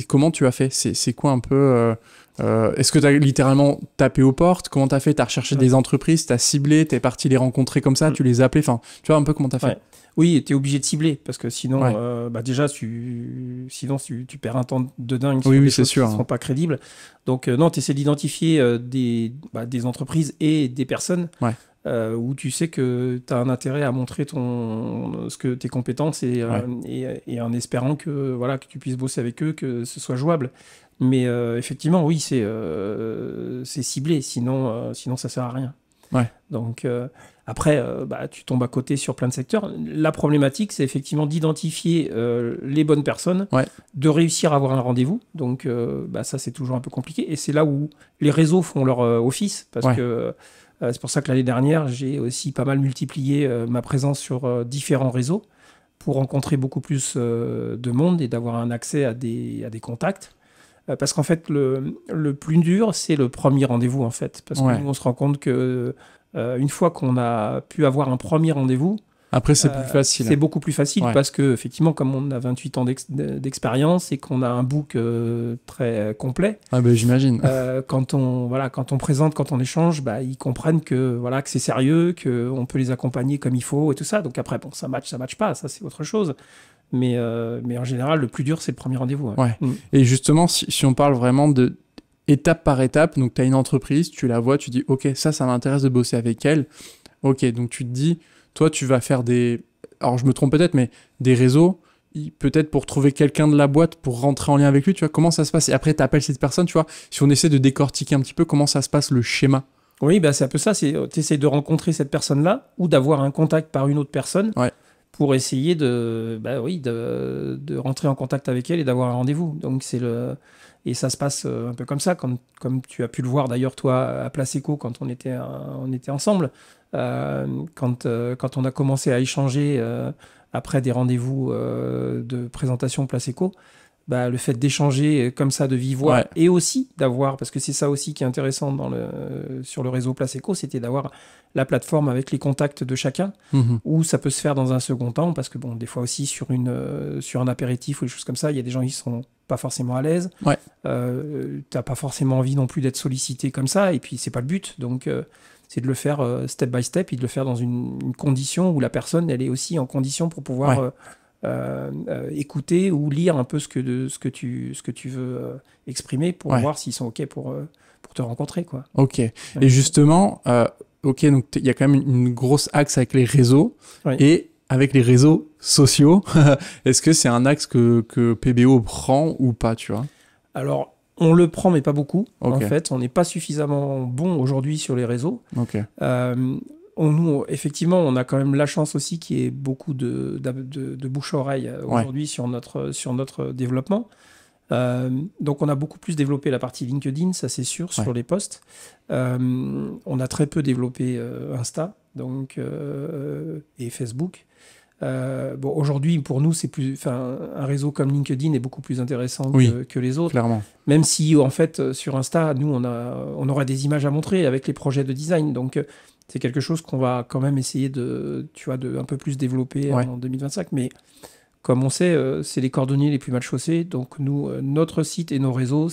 Comment tu as fait? C'est quoi un peu... est-ce que tu as littéralement tapé aux portes? Comment tu as fait? Tu as recherché des entreprises, tu as ciblé, tu es parti les rencontrer comme ça, tu les as appelés? Enfin, tu vois un peu comment tu as fait? Oui, tu es obligé de cibler, parce que sinon, déjà, tu perds un temps de dingue sur des choses qui ne seront pas crédibles. Donc, non, tu essaies d'identifier des entreprises et des personnes où tu sais que tu as un intérêt à montrer tes compétences et en espérant que tu puisses bosser avec eux, que ce soit jouable. Mais effectivement, oui, c'est ciblé, sinon ça ne sert à rien. Ouais. Donc, après, tu tombes à côté sur plein de secteurs. La problématique, c'est effectivement d'identifier les bonnes personnes, de réussir à avoir un rendez-vous. Donc, ça, c'est toujours un peu compliqué. Et c'est là où les réseaux font leur office, parce que c'est pour ça que l'année dernière, j'ai aussi pas mal multiplié ma présence sur différents réseaux pour rencontrer beaucoup plus de monde et d'avoir un accès à des contacts. Parce qu'en fait, le plus dur, c'est le premier rendez-vous, en fait. Parce que nous, on se rend compte que une fois qu'on a pu avoir un premier rendez-vous, après, c'est plus facile. C'est beaucoup plus facile parce que, effectivement, comme on a 28 ans d'expérience et qu'on a un book très complet, j'imagine. Quand on présente, quand on échange, ils comprennent que c'est sérieux, qu'on peut les accompagner comme il faut et tout ça. Donc après, ça match pas, ça c'est autre chose. Mais en général, le plus dur, c'est le premier rendez-vous. Ouais. Et justement, si on parle vraiment de étape par étape, donc tu as une entreprise, tu la vois, tu dis, ok, ça m'intéresse de bosser avec elle. Ok, donc tu te dis, toi, tu vas faire alors je me trompe peut-être, mais des réseaux, peut-être pour trouver quelqu'un de la boîte, pour rentrer en lien avec lui, tu vois, comment ça se passe? Et après, tu appelles cette personne, tu vois, si on essaie de décortiquer un petit peu, comment ça se passe, le schéma? Oui, c'est un peu ça, tu essaies de rencontrer cette personne-là, ou d'avoir un contact par une autre personne, pour essayer de rentrer en contact avec elle et d'avoir un rendez-vous. Donc, et ça se passe un peu comme ça, comme tu as pu le voir d'ailleurs, toi, à Placeco, quand on était ensemble. Quand on a commencé à échanger après des rendez-vous de présentation Placeco, le fait d'échanger comme ça de vive voix et aussi d'avoir, parce que c'est ça aussi qui est intéressant sur le réseau Placeco, c'était d'avoir la plateforme avec les contacts de chacun, où ça peut se faire dans un second temps, parce que des fois aussi sur un apéritif ou des choses comme ça, il y a des gens qui sont pas forcément à l'aise, t'as pas forcément envie non plus d'être sollicité comme ça, et puis c'est pas le but, donc c'est de le faire step by step et de le faire dans une condition où la personne elle est aussi en condition pour pouvoir écouter ou lire un peu ce que tu veux exprimer pour voir s'ils sont OK pour te rencontrer, quoi. Ok. Et justement, donc il y a quand même une grosse axe avec les réseaux et avec les réseaux sociaux. Est-ce que c'est un axe que PBO prend ou pas, tu vois? Alors, on le prend, mais pas beaucoup. En fait, on n'est pas suffisamment bon aujourd'hui sur les réseaux. Nous, effectivement, on a quand même la chance aussi qu'il y ait beaucoup de bouche à oreille aujourd'hui sur notre développement. Donc, on a beaucoup plus développé la partie LinkedIn, ça c'est sûr, sur les posts. On a très peu développé Insta et Facebook. Aujourd'hui, pour nous, un réseau comme LinkedIn est beaucoup plus intéressant que les autres. Clairement. Même si, en fait, sur Insta, nous, on aura des images à montrer avec les projets de design. Donc, c'est quelque chose qu'on va quand même essayer de un peu plus développer en 2025. Mais comme on sait, c'est les cordonniers les plus mal chaussés. Donc, nous, notre site et nos réseaux,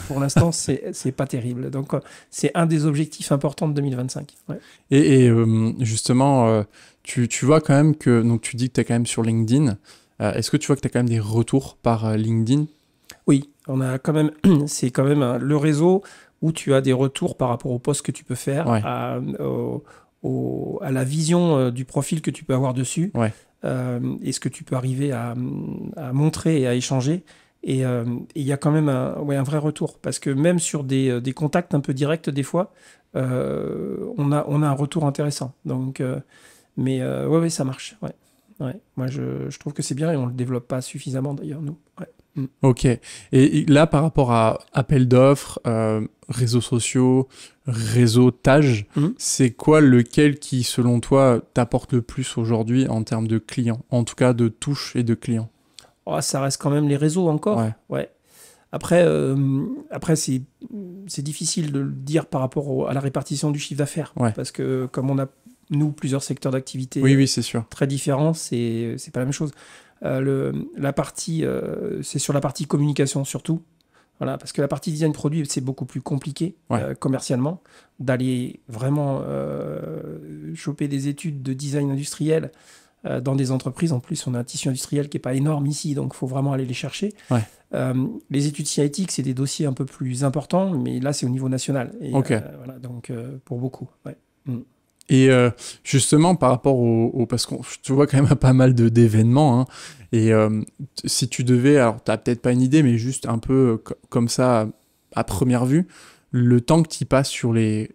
pour l'instant, c'est pas terrible. Donc, c'est un des objectifs importants de 2025. Ouais. Et justement, tu vois quand même que... Donc, tu dis que tu es quand même sur LinkedIn. Est-ce que tu vois que tu as quand même des retours par LinkedIn? Oui, on a quand même... c'est quand même le réseau où tu as des retours par rapport au post que tu peux faire, ouais. à la vision du profil que tu peux avoir dessus. Ouais. Et ce que tu peux arriver à montrer et à échanger. Et il y a quand même un vrai retour. Parce que même sur des contacts un peu directs, des fois, on a un retour intéressant. Donc, ouais, ça marche. Ouais. Ouais. Moi, je trouve que c'est bien et on ne le développe pas suffisamment, d'ailleurs, nous. Ouais. Ok. Et là, par rapport à appel d'offres, réseaux sociaux, réseautage, c'est quoi lequel qui, selon toi, t'apporte le plus aujourd'hui en termes de clients, en tout cas de touches et de clients? Oh, ça reste quand même les réseaux encore. Ouais. Après c'est difficile de le dire par rapport à la répartition du chiffre d'affaires. Ouais. Parce que comme on a, nous, plusieurs secteurs d'activité oui, c'est sûr. Très différents, c'est pas la même chose. La partie, c'est sur la partie communication surtout. Voilà, parce que la partie design produit, c'est beaucoup plus compliqué commercialement, d'aller vraiment choper des études de design industriel dans des entreprises. En plus, on a un tissu industriel qui n'est pas énorme ici, donc il faut vraiment aller les chercher. Ouais. Les études scientifiques, c'est des dossiers un peu plus importants, mais là, c'est au niveau national. Et, voilà, donc pour beaucoup. Ouais. Et justement, par rapport parce que tu vois quand même pas mal d'événements, hein, et si tu devais, alors tu n'as peut-être pas une idée, mais juste un peu comme ça, à première vue, le temps que tu y passes sur les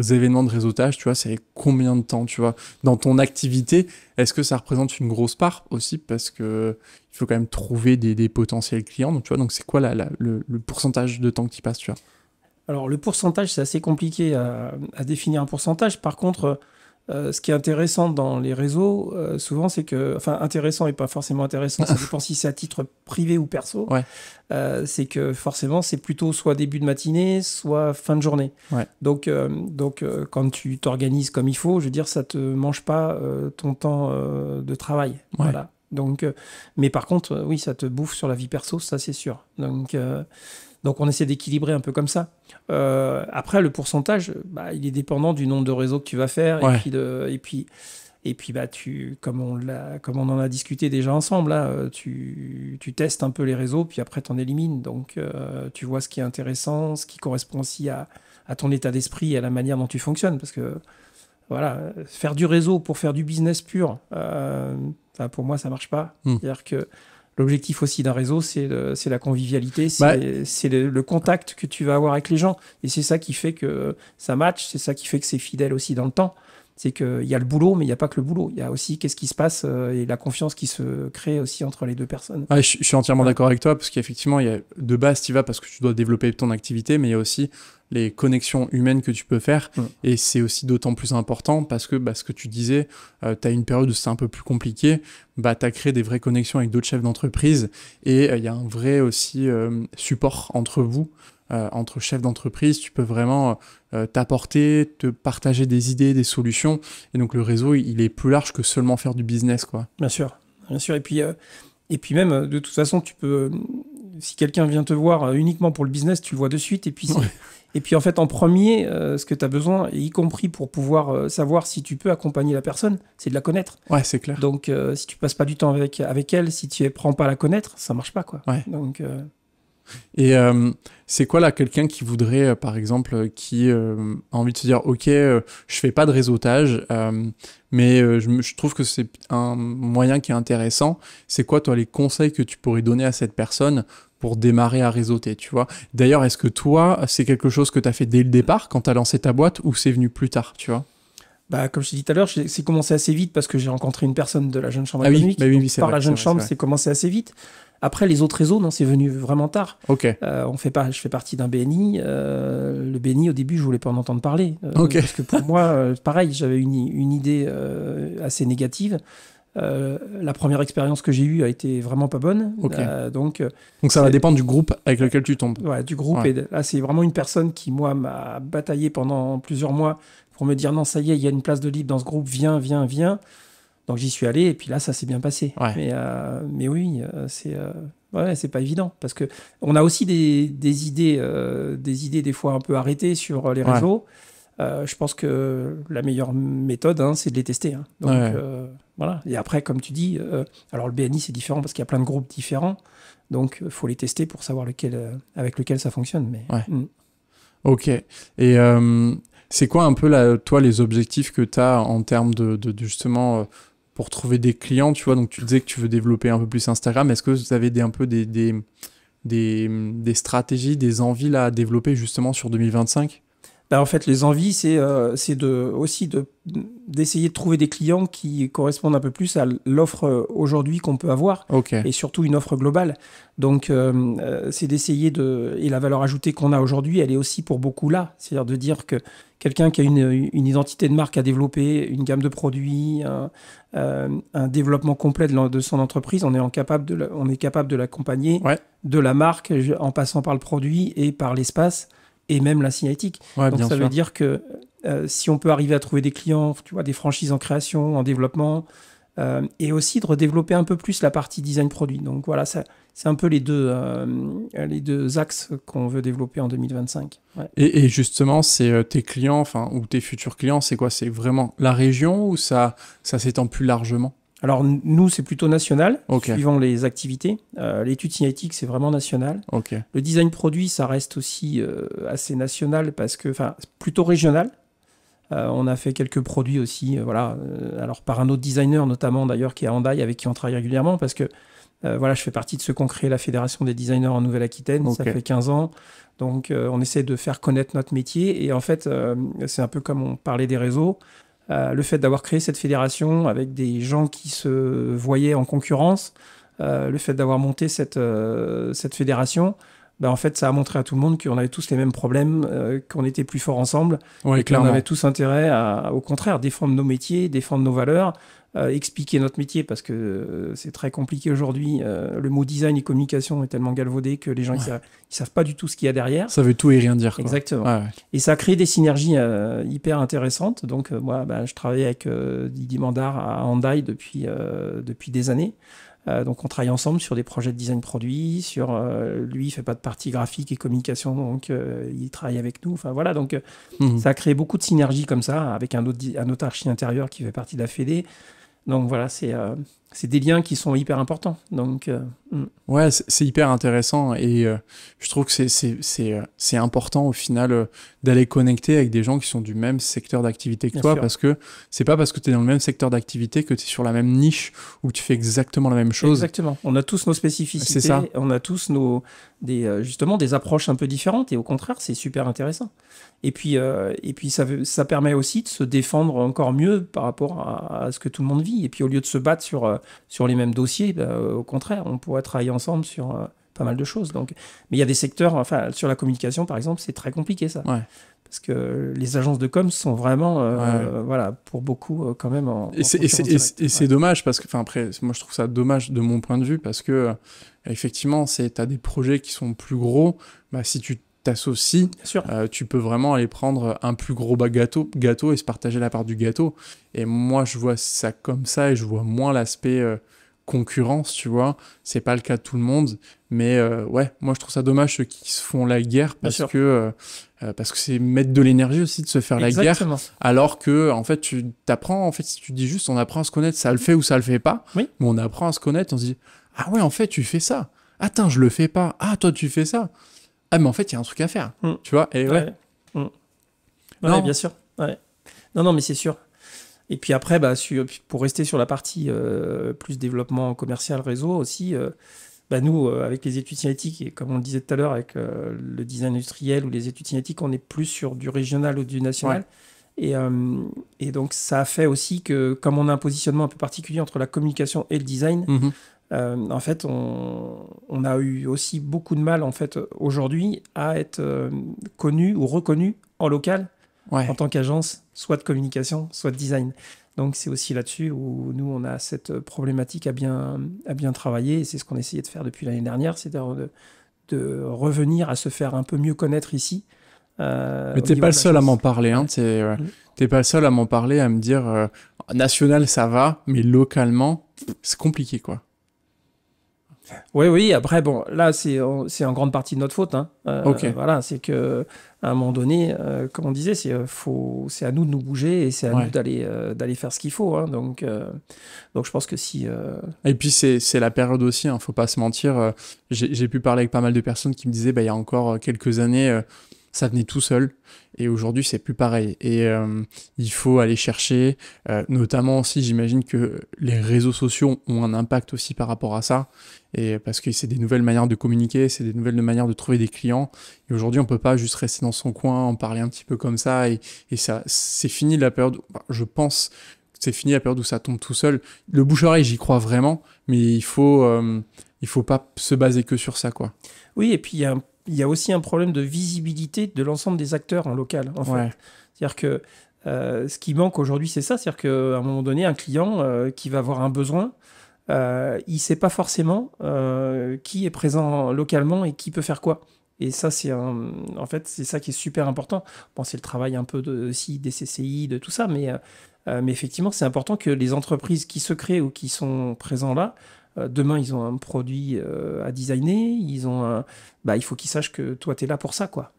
événements de réseautage, tu vois, c'est combien de temps, tu vois, dans ton activité? Est-ce que ça représente une grosse part aussi? Parce que il faut quand même trouver des potentiels clients, donc tu vois, donc c'est quoi le pourcentage de temps que tu y passes, tu vois? Alors, le pourcentage, c'est assez compliqué à définir un pourcentage. Par contre, ce qui est intéressant dans les réseaux, souvent, c'est que... Enfin, intéressant et pas forcément intéressant, ça dépend si c'est à titre privé ou perso. Ouais. C'est que forcément, c'est plutôt soit début de matinée, soit fin de journée. Ouais. Donc, quand tu t'organises comme il faut, je veux dire, ça ne te mange pas ton temps de travail. Ouais. Voilà. Donc, mais par contre, oui, ça te bouffe sur la vie perso, ça, c'est sûr. Donc, on essaie d'équilibrer un peu comme ça. Après, le pourcentage, il est dépendant du nombre de réseaux que tu vas faire. Ouais. Et puis comme on en a discuté déjà ensemble, là, tu testes un peu les réseaux, puis après, tu en élimines. Donc, tu vois ce qui est intéressant, ce qui correspond aussi à ton état d'esprit et à la manière dont tu fonctionnes. Parce que, voilà, faire du réseau pour faire du business pur, pour moi, ça ne marche pas. C'est-à-dire que l'objectif aussi d'un réseau, c'est la convivialité, c'est le contact que tu vas avoir avec les gens. Et c'est ça qui fait que ça match, c'est ça qui fait que c'est fidèle aussi dans le temps. C'est qu'il y a le boulot, mais il n'y a pas que le boulot. Il y a aussi qu'est-ce qui se passe et la confiance qui se crée aussi entre les deux personnes. Ouais, je suis entièrement d'accord avec toi, parce qu'effectivement, il y a, de base, tu y vas parce que tu dois développer ton activité, mais il y a aussi les connexions humaines que tu peux faire. Et c'est aussi d'autant plus important parce que, ce que tu disais, tu as une période où c'est un peu plus compliqué, tu as créé des vraies connexions avec d'autres chefs d'entreprise et il y a un vrai aussi support entre vous. Entre chefs d'entreprise, tu peux vraiment t'apporter, te partager des idées, des solutions. Et donc, le réseau, il est plus large que seulement faire du business, quoi. Bien sûr. Et puis même, de toute façon, tu peux... si quelqu'un vient te voir uniquement pour le business, tu le vois de suite. Et puis, en fait, en premier, ce que tu as besoin, y compris pour pouvoir savoir si tu peux accompagner la personne, c'est de la connaître. Ouais, c'est clair. Donc, si tu passes pas du temps avec elle, si tu apprends pas à la connaître, ça marche pas, quoi. Ouais. Donc... Et c'est quoi là quelqu'un qui voudrait, par exemple, qui a envie de se dire ok, je fais pas de réseautage, mais je trouve que c'est un moyen qui est intéressant. C'est quoi toi les conseils que tu pourrais donner à cette personne pour démarrer à réseauter, tu vois? D'ailleurs, est-ce que toi, c'est quelque chose que tu as fait dès le départ quand tu as lancé ta boîte ou c'est venu plus tard, tu vois? Comme je t'ai dit tout à l'heure, c'est commencé assez vite parce que j'ai rencontré une personne de la Jeune Chambre économique. Oui, par vrai, la Jeune Chambre, c'est commencé assez vite. Après, les autres réseaux, non, c'est venu vraiment tard. Ok. Je fais partie d'un BNI. Le BNI, au début, je voulais pas en entendre parler. Parce que pour moi, pareil, j'avais une idée assez négative. La première expérience que j'ai eue a été vraiment pas bonne. Donc ça va dépendre du groupe avec lequel tu tombes. Ouais, du groupe. Ouais. Et là, c'est vraiment une personne qui, moi, m'a bataillé pendant plusieurs mois pour me dire non, ça y est, il y a une place de libre dans ce groupe, viens. Donc j'y suis allé et puis là, ça s'est bien passé. Ouais. Mais oui, c'est pas évident parce que on a aussi des idées des fois un peu arrêtées sur les réseaux. Je pense que la meilleure méthode, c'est de les tester. Donc voilà. Et après, comme tu dis, alors le BNI c'est différent parce qu'il y a plein de groupes différents. Donc il faut les tester pour savoir avec lequel ça fonctionne. Mais, Ok. Et c'est quoi un peu toi les objectifs que tu as en termes de justement pour trouver des clients, tu vois? Donc tu disais que tu veux développer un peu plus Instagram. Est-ce que vous avez un peu des stratégies, des envies là à développer justement sur 2025? En fait, les envies, c'est d'essayer de trouver des clients qui correspondent un peu plus à l'offre aujourd'hui qu'on peut avoir, et surtout une offre globale. Donc, c'est d'essayer et la valeur ajoutée qu'on a aujourd'hui, elle est aussi pour beaucoup là. C'est-à-dire de dire que quelqu'un qui a une identité de marque à développer, une gamme de produits, un développement complet de son entreprise, on est capable de l'accompagner de la marque en passant par le produit et par l'espace. Et même la signalétique. Donc ça veut dire que si on peut arriver à trouver des clients, tu vois, des franchises en création, en développement, et aussi de redévelopper un peu plus la partie design produit. Donc voilà, c'est un peu les deux axes qu'on veut développer en 2025. Ouais. Et justement, c'est tes clients, ou tes futurs clients, c'est quoi? C'est vraiment la région ou ça s'étend plus largement? Alors, nous, c'est plutôt national, suivant les activités. L'étude signalétique, c'est vraiment national. Le design produit, ça reste aussi assez national, plutôt régional. On a fait quelques produits aussi, alors par un autre designer, notamment d'ailleurs, qui est à Hendaye, avec qui on travaille régulièrement, parce que je fais partie de ceux qui ont créé la Fédération des designers en Nouvelle-Aquitaine. Ça fait 15 ans. Donc, on essaie de faire connaître notre métier. Et en fait, c'est un peu comme on parlait des réseaux. Le fait d'avoir créé cette fédération avec des gens qui se voyaient en concurrence, le fait d'avoir monté cette fédération, en fait, ça a montré à tout le monde qu'on avait tous les mêmes problèmes, qu'on était plus forts ensemble, et qu'on avait tous intérêt à, au contraire, défendre nos métiers, défendre nos valeurs, expliquer notre métier, parce que c'est très compliqué aujourd'hui. Le mot design et communication est tellement galvaudé que les gens ils savent pas du tout ce qu'il y a derrière. Ça veut tout et rien dire, quoi. Exactement. Et ça a créé des synergies hyper intéressantes. Donc moi, je travaille avec Didier Mandar à Hendaye depuis des années. Donc on travaille ensemble sur des projets de design produit, lui il fait pas de partie graphique et communication, donc il travaille avec nous. Enfin voilà, donc ça a créé beaucoup de synergies comme ça, avec un autre archi intérieur qui fait partie de la Fédé. Donc voilà, c'est des liens qui sont hyper importants. Donc, ouais, c'est hyper intéressant et je trouve que c'est important au final d'aller connecter avec des gens qui sont du même secteur d'activité que toi, parce que c'est pas parce que tu es dans le même secteur d'activité que tu es sur la même niche ou tu fais exactement la même chose. Exactement. On a tous nos spécificités, c'est ça. On a tous justement des approches un peu différentes et au contraire, c'est super intéressant. Et puis ça permet aussi de se défendre encore mieux par rapport à ce que tout le monde vit. Et puis au lieu de se battre sur les mêmes dossiers, au contraire, on pourrait travailler ensemble sur pas mal de choses. Donc, mais il y a des secteurs, sur la communication par exemple, c'est très compliqué ça. Ouais. Parce que les agences de com sont vraiment, pour beaucoup, quand même et c'est dommage parce que, après, moi je trouve ça dommage de mon point de vue parce que, effectivement, t'as des projets qui sont plus gros. Si tu t'associes, tu peux vraiment aller prendre un plus gros gâteau et se partager la part du gâteau. Et moi, je vois ça comme ça et je vois moins l'aspect concurrence, tu vois. C'est pas le cas de tout le monde, mais moi je trouve ça dommage ceux qui se font la guerre parce que c'est mettre de l'énergie aussi de se faire la guerre, alors que en fait tu t'apprends, en fait si tu dis juste on apprend à se connaître, ça le fait ou ça le fait pas, mais on apprend à se connaître, on se dit ah ouais en fait tu fais ça, attends je le fais pas, ah toi tu fais ça, ah mais en fait il y a un truc à faire, tu vois, et non bien sûr, non mais c'est sûr. Et puis après, pour rester sur la partie plus développement commercial réseau aussi, nous, avec les études signalétiques, et comme on le disait tout à l'heure, avec le design industriel ou les études signalétiques, on est plus sur du régional ou du national. Et donc, ça a fait aussi que, comme on a un positionnement un peu particulier entre la communication et le design, en fait, on a eu aussi beaucoup de mal, en fait, aujourd'hui, à être connu ou reconnu en local, en tant qu'agence, soit de communication, soit de design. Donc c'est aussi là-dessus où nous, on a cette problématique à bien travailler, et c'est ce qu'on essayait de faire depuis l'année dernière, c'est-à-dire de revenir à se faire un peu mieux connaître ici. Mais t'es pas le seul à m'en parler, hein, t'es pas le seul à m'en parler, à me dire national, ça va, mais localement, c'est compliqué, quoi. Oui, après, bon, là, c'est en grande partie de notre faute. Hein. Voilà, c'est qu'à un moment donné, comme on disait, c'est à nous de nous bouger et c'est à nous d'aller faire ce qu'il faut. Hein. Donc, je pense que si... Et puis, c'est la période aussi, hein, faut pas se mentir. J'ai pu parler avec pas mal de personnes qui me disaient, il y a encore quelques années, ça venait tout seul. Et aujourd'hui, c'est plus pareil. Et il faut aller chercher, notamment aussi, j'imagine que les réseaux sociaux ont un impact aussi par rapport à ça. Et parce que c'est des nouvelles manières de communiquer, c'est des nouvelles manières de trouver des clients. Et aujourd'hui, on peut pas juste rester dans son coin, en parler un petit peu comme ça. Et ça, c'est fini la période, je pense, c'est fini la période où ça tombe tout seul. Le bouche-oreille, j'y crois vraiment, mais il faut pas se baser que sur ça, quoi. Oui, et puis il y a aussi un problème de visibilité de l'ensemble des acteurs en local, en fait. C'est-à-dire que ce qui manque aujourd'hui, c'est ça. C'est-à-dire qu'à un moment donné, un client qui va avoir un besoin, il ne sait pas forcément qui est présent localement et qui peut faire quoi. Et ça, en fait, c'est ça qui est super important. Bon, c'est le travail un peu aussi des CCI, de tout ça, mais effectivement, c'est important que les entreprises qui se créent ou qui sont présents là, demain, ils ont un produit à designer, il faut qu'ils sachent que toi, tu es là pour ça, quoi.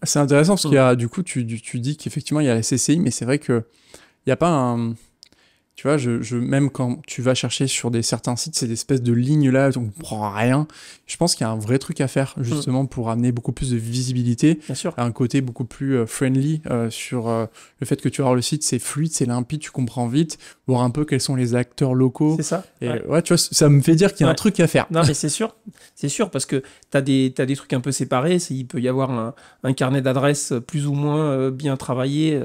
C'est intéressant parce qu'il y a, du coup, tu dis qu'effectivement, il y a la CCI, mais c'est vrai qu'il n'y a pas un... Tu vois, même quand tu vas chercher sur certains sites, c'est des espèces de lignes-là, on ne comprend rien. Je pense qu'il y a un vrai truc à faire, justement, pour amener beaucoup plus de visibilité, un côté beaucoup plus friendly sur le fait que tu vas voir le site, c'est fluide, c'est limpide, tu comprends vite, voir un peu quels sont les acteurs locaux. C'est ça. Et tu vois, ça me fait dire qu'il y a un truc à faire. Non, mais c'est sûr, parce que t'as des trucs un peu séparés. Il peut y avoir un carnet d'adresses plus ou moins bien travaillé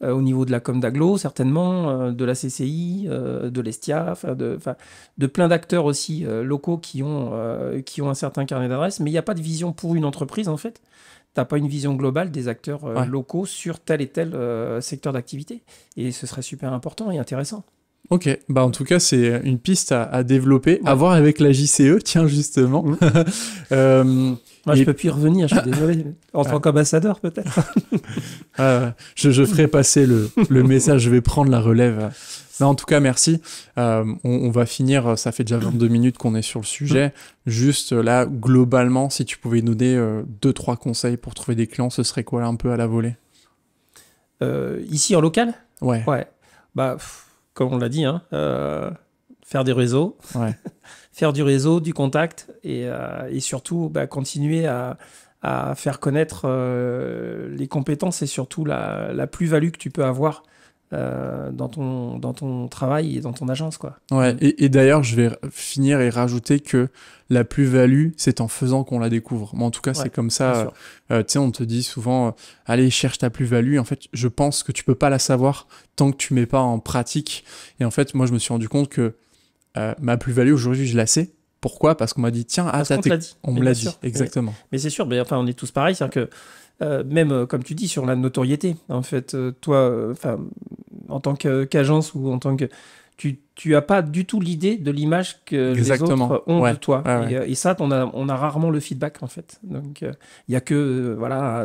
au niveau de la com d'agglo, certainement, de la CCI, de l'Estia, de plein d'acteurs aussi locaux qui ont un certain carnet d'adresses, mais il n'y a pas de vision pour une entreprise, en fait. Tu n'as pas une vision globale des acteurs locaux sur tel et tel secteur d'activité. Et ce serait super important et intéressant. Ok, en tout cas, c'est une piste à développer, à voir avec la JCE, tiens, justement. Moi, je peux plus y revenir, je suis désolé. En tant qu'ambassadeur, peut-être. Je ferai passer le message, je vais prendre la relève. Mais en tout cas, merci. On va finir, ça fait déjà 22 minutes qu'on est sur le sujet. Juste là, globalement, si tu pouvais nous donner 2-3 conseils pour trouver des clients, ce serait quoi là, un peu à la volée? Ici, en local? Ouais. Comme on l'a dit, hein, faire des réseaux. Faire du réseau, du contact et surtout continuer à faire connaître les compétences et surtout la plus-value que tu peux avoir dans ton travail et dans ton agence, quoi. Ouais, et d'ailleurs, je vais finir et rajouter que la plus-value, c'est en faisant qu'on la découvre. Moi, en tout cas, c'est comme ça. Tu sais, on te dit souvent, allez, cherche ta plus-value. En fait, je pense que tu peux pas la savoir tant que tu mets pas en pratique. Et en fait, moi, je me suis rendu compte que ma plus-value, aujourd'hui, je la sais. Pourquoi? Parce qu'on m'a dit, tiens, on me l'a dit. Exactement. Mais c'est sûr, on est tous pareils. C'est-à-dire que même, comme tu dis, sur la notoriété, en fait, toi, en tant qu'agence ou en tant que... Tu n'as pas du tout l'idée de l'image que les autres ont de toi. Et ça, on a rarement le feedback, en fait. Donc, il n'y a que,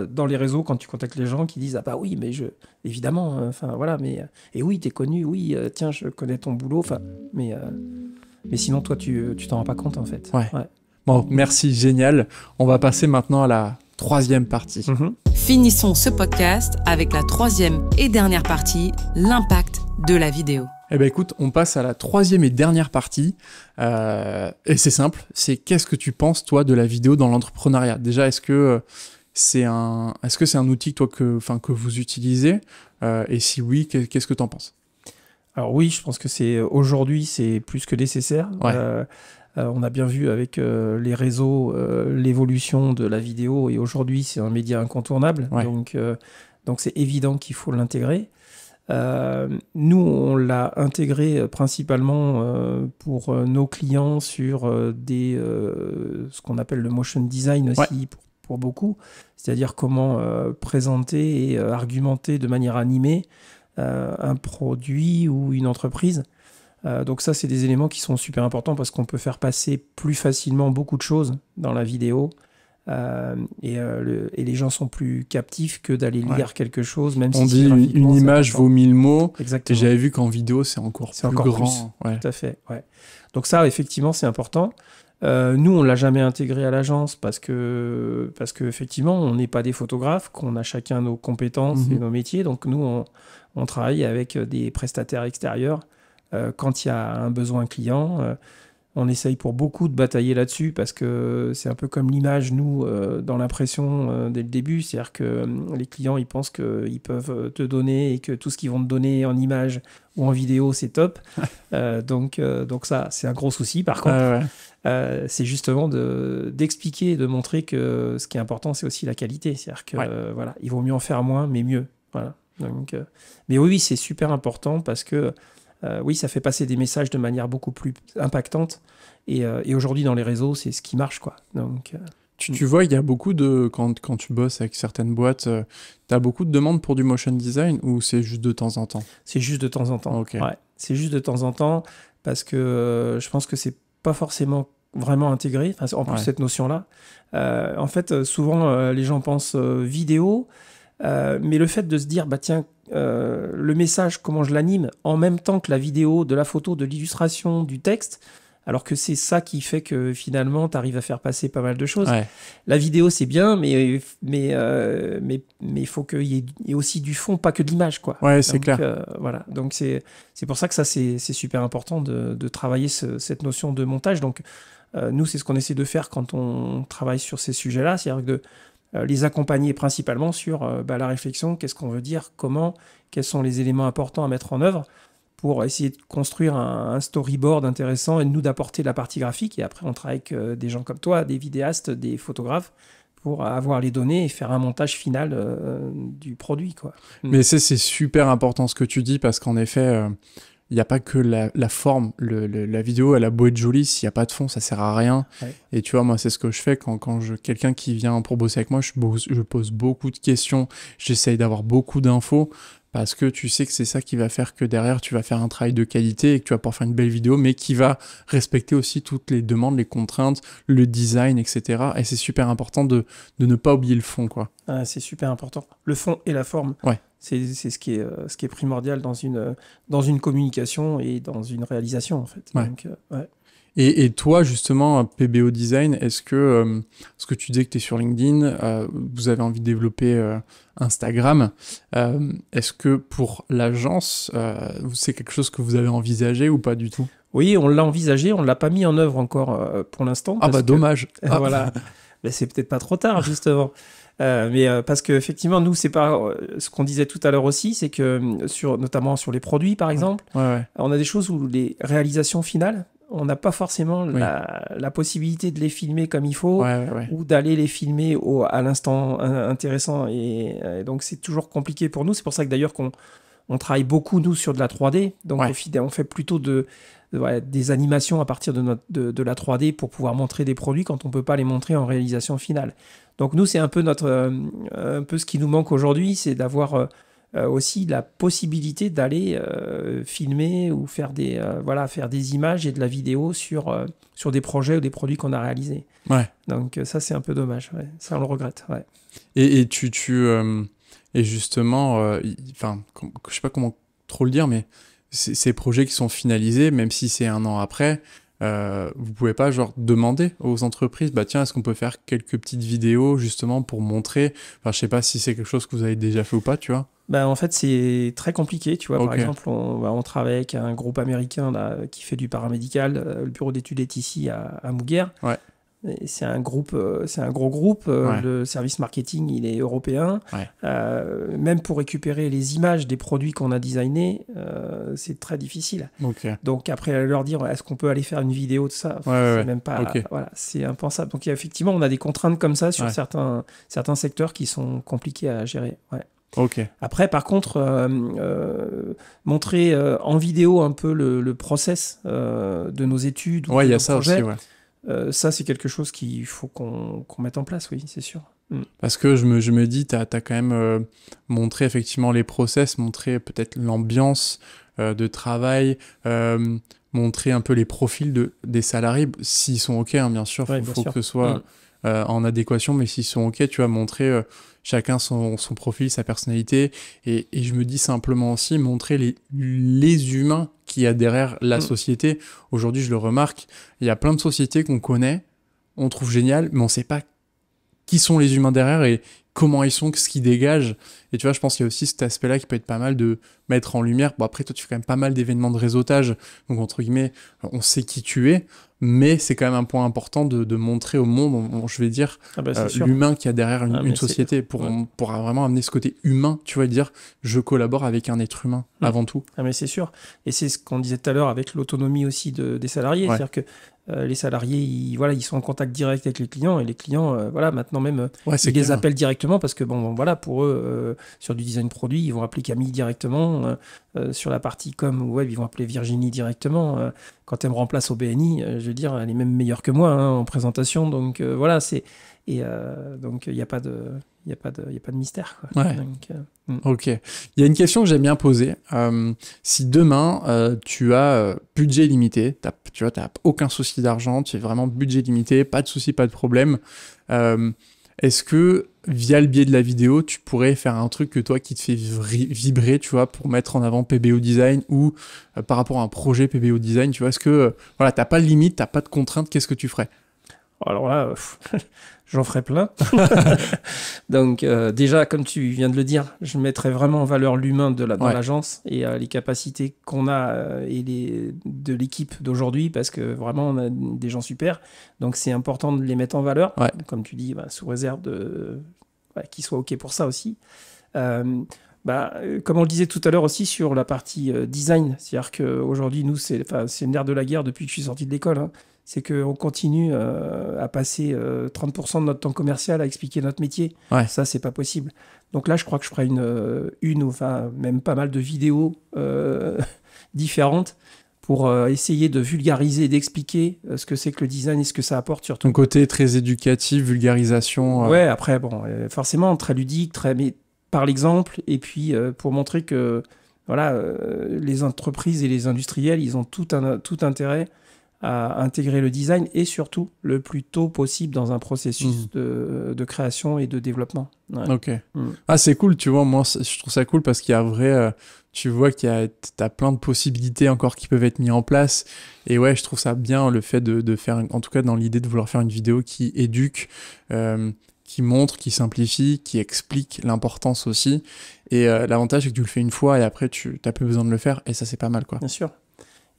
dans les réseaux, quand tu contactes les gens qui disent « Ah bah oui, mais évidemment, et oui, t'es connu, oui, tiens, je connais ton boulot. » Mais sinon, toi, tu t'en rends pas compte, en fait. Ouais. Bon, merci, génial. On va passer maintenant à la 3e partie. Finissons ce podcast avec la 3e et dernière partie, l'impact de la vidéo. Eh bien écoute, on passe à la 3e et dernière partie, et c'est simple, c'est qu'est-ce que tu penses toi de la vidéo dans l'entrepreneuriat? Déjà, est-ce que c'est un outil toi que vous utilisez, et si oui, qu'est-ce que tu en penses? Alors oui, je pense que aujourd'hui c'est plus que nécessaire. On a bien vu avec les réseaux l'évolution de la vidéo et aujourd'hui c'est un média incontournable, donc c'est évident qu'il faut l'intégrer. Nous, on l'a intégré principalement pour nos clients sur ce qu'on appelle le motion design aussi pour beaucoup, c'est-à-dire comment présenter et argumenter de manière animée un produit ou une entreprise. Donc ça, c'est des éléments qui sont super importants parce qu'on peut faire passer plus facilement beaucoup de choses dans la vidéo Et les gens sont plus captifs que d'aller lire quelque chose, même on si dit une image vaut 1000 mots. Exactement. Et j'avais vu qu'en vidéo, c'est encore plus grand. Plus. Ouais. Tout à fait. Ouais. Donc ça, effectivement, c'est important. Nous, on l'a jamais intégré à l'agence parce que effectivement, on n'est pas des photographes, qu'on a chacun nos compétences et nos métiers. Donc nous, on travaille avec des prestataires extérieurs quand il y a un besoin client. On essaye pour beaucoup de batailler là-dessus parce que c'est un peu comme l'image, nous, dans l'impression dès le début. C'est-à-dire que les clients, ils pensent qu'ils peuvent te donner et que tout ce qu'ils vont te donner en image ou en vidéo, c'est top. Donc ça, c'est un gros souci. Par contre, c'est justement d'expliquer et de montrer que ce qui est important, c'est aussi la qualité. C'est-à-dire que voilà, il vaut mieux en faire moins, mais mieux. Voilà. Donc, mais oui, c'est super important parce que oui, ça fait passer des messages de manière beaucoup plus impactante. Et aujourd'hui, dans les réseaux, c'est ce qui marche, quoi. Donc, tu vois, il y a beaucoup de... Quand tu bosses avec certaines boîtes, tu as beaucoup de demandes pour du motion design ou c'est juste de temps en temps? C'est juste de temps en temps. Okay. Ouais, c'est juste de temps en temps parce que je pense que c'est pas forcément vraiment intégré, en plus cette notion-là. En fait, souvent, les gens pensent vidéo, mais le fait de se dire, bah tiens, le message, comment je l'anime en même temps que la vidéo, de la photo, de l'illustration, du texte, alors que c'est ça qui fait que finalement, tu arrives à faire passer pas mal de choses. Ouais. La vidéo, c'est bien, mais il faut qu'il y ait aussi du fond, pas que de l'image, quoi. Ouais, c'est clair. Voilà. Donc, c'est pour ça que ça, c'est super important de travailler cette notion de montage. Donc, nous, c'est ce qu'on essaie de faire quand on travaille sur ces sujets-là, c'est-à-dire de les accompagner principalement sur la réflexion, qu'est-ce qu'on veut dire, comment, quels sont les éléments importants à mettre en œuvre pour essayer de construire un storyboard intéressant et nous d'apporter la partie graphique. Et après, on travaille avec des gens comme toi, des vidéastes, des photographes, pour avoir les données et faire un montage final du produit, quoi. Mais c'est super important ce que tu dis parce qu'en effet... Il n'y a pas que la forme, la vidéo, elle a beau être jolie, s'il n'y a pas de fond, ça sert à rien. Ouais. Et tu vois, moi, c'est ce que je fais quand quelqu'un qui vient pour bosser avec moi, je pose beaucoup de questions, j'essaye d'avoir beaucoup d'infos, parce que tu sais que c'est ça qui va faire que derrière, tu vas faire un travail de qualité et que tu vas pouvoir faire une belle vidéo, mais qui va respecter aussi toutes les demandes, les contraintes, le design, etc. Et c'est super important de ne pas oublier le fond, quoi. Ah, c'est super important. Le fond et la forme. Ouais. C'est ce qui est primordial dans une communication et dans une réalisation, en fait. Ouais. Donc, ouais. Et toi, justement, PBO Design, est-ce que tu disais que tu es sur LinkedIn, vous avez envie de développer Instagram, est-ce que pour l'agence, c'est quelque chose que vous avez envisagé ou pas du tout? Oui, on l'a envisagé, on ne l'a pas mis en œuvre encore pour l'instant. Ah bah dommage. Voilà, mais c'est peut-être pas trop tard, justement. Mais parce qu'effectivement, nous, c'est pas ce qu'on disait tout à l'heure aussi, c'est que notamment sur les produits, par exemple, on a des choses où les réalisations finales, on n'a pas forcément la possibilité de les filmer comme il faut ou d'aller les filmer à l'instant intéressant. Et donc, c'est toujours compliqué pour nous. C'est pour ça que d'ailleurs qu'on travaille beaucoup, nous, sur de la 3D. Donc, on fait plutôt des animations à partir de la 3D pour pouvoir montrer des produits quand on ne peut pas les montrer en réalisation finale. Donc nous, c'est un peu un peu ce qui nous manque aujourd'hui, c'est d'avoir aussi la possibilité d'aller filmer ou faire des images et de la vidéo sur des projets ou des produits qu'on a réalisés. Ouais. Donc ça, c'est un peu dommage. Ouais. Ça, on le regrette. Ouais. Et et justement, je sais pas comment trop le dire, mais ces projets qui sont finalisés, même si c'est 1 an après, vous pouvez pas demander aux entreprises, bah tiens, est-ce qu'on peut faire quelques petites vidéos justement pour montrer, je sais pas si c'est quelque chose que vous avez déjà fait ou pas, tu vois. En fait, c'est très compliqué, tu vois. Par exemple, on travaille avec un groupe américain là, qui fait du paramédical. Le bureau d'études est ici à Mouguère. Ouais. C'est un gros groupe. Le service marketing, il est européen. Ouais. Même pour récupérer les images des produits qu'on a designés, c'est très difficile. Donc après, leur dire, est-ce qu'on peut aller faire une vidéo de ça, c'est même pas. Voilà, c'est impensable. Donc effectivement, on a des contraintes comme ça sur certains secteurs qui sont compliqués à gérer. Ouais. Après, par contre, montrer en vidéo un peu le process de nos études ou de nos ça projets, aussi, ça, c'est quelque chose qu'il faut qu'on mette en place, oui, c'est sûr. Parce que je me dis, tu as quand même montré effectivement les process, montré peut-être l'ambiance de travail, montrer un peu les profils des salariés, s'ils sont OK, hein, bien sûr, il faut que ce soit en adéquation, mais s'ils sont OK, tu vois, montrer chacun son profil, sa personnalité, et je me dis simplement aussi montrer les humains qu'il y a derrière la société. Aujourd'hui, je le remarque, il y a plein de sociétés qu'on connaît, on trouve génial, mais on sait pas qui sont les humains derrière et comment ils sont, ce qu'ils dégagent. Et tu vois, je pense qu'il y a aussi cet aspect-là qui peut être pas mal de mettre en lumière. Bon, après, toi, tu fais quand même pas mal d'événements de réseautage, donc entre guillemets, on sait qui tu es, mais c'est quand même un point important de montrer au monde, je vais dire, l'humain qu'il y a derrière une société, pour vraiment amener ce côté humain, tu vois, et dire, je collabore avec un être humain, avant tout. Ah, mais c'est sûr. Et c'est ce qu'on disait tout à l'heure avec l'autonomie aussi des salariés, c'est-à-dire que les salariés, ils sont en contact direct avec les clients, et les clients, maintenant même, ils les appellent directement parce que, pour eux, sur du design produit, ils vont appeler Camille directement, sur la partie com ou web, ils vont appeler Virginie directement. Quand elle me remplace au BNI, je veux dire, elle est même meilleure que moi en présentation, donc donc il n'y a pas de mystère, quoi. Ouais. Donc, Ok. Il y a une question que j'aime bien poser. Si demain, tu as budget limité, tu n'as aucun souci d'argent, tu es vraiment budget limité, pas de souci, pas de problème, est-ce que, via le biais de la vidéo, tu pourrais faire un truc qui te fait vibrer, tu vois, pour mettre en avant PBO Design ou par rapport à un projet PBO Design, tu vois, est-ce que, t'as pas de limite, t'as pas de contrainte, qu'est-ce que tu ferais? Alors là, j'en ferai plein. Donc déjà, comme tu viens de le dire, je mettrais vraiment en valeur l'humain dans l'agence et les capacités qu'on a de l'équipe d'aujourd'hui, parce que vraiment, on a des gens super. Donc c'est important de les mettre en valeur, comme tu dis, sous réserve qu'ils soient OK pour ça aussi. Comme on le disait tout à l'heure aussi sur la partie design, c'est-à-dire qu'aujourd'hui, nous, c'est le nerf de la guerre depuis que je suis sorti de l'école, hein. C'est qu'on continue à passer 30% de notre temps commercial à expliquer notre métier. Ouais. Ça, c'est pas possible. Donc là, je crois que je ferai même pas mal de vidéos différentes pour essayer de vulgariser et d'expliquer ce que c'est que le design et ce que ça apporte surtout. Ton côté très éducatif, vulgarisation. Ouais, après, forcément, très ludique, mais par l'exemple, et puis pour montrer que les entreprises et les industriels, ils ont tout intérêt à intégrer le design et surtout le plus tôt possible dans un processus de création et de développement. Ouais. Ok. Ah, c'est cool, tu vois, moi je trouve ça cool parce qu'il y a tu vois t'as plein de possibilités encore qui peuvent être mises en place, et ouais, je trouve ça bien le fait de faire, en tout cas dans l'idée de vouloir faire une vidéo qui éduque, qui montre, qui simplifie, qui explique l'importance aussi, et l'avantage c'est que tu le fais une fois et après tu n'as plus besoin de le faire, et ça c'est pas mal, quoi. Bien sûr.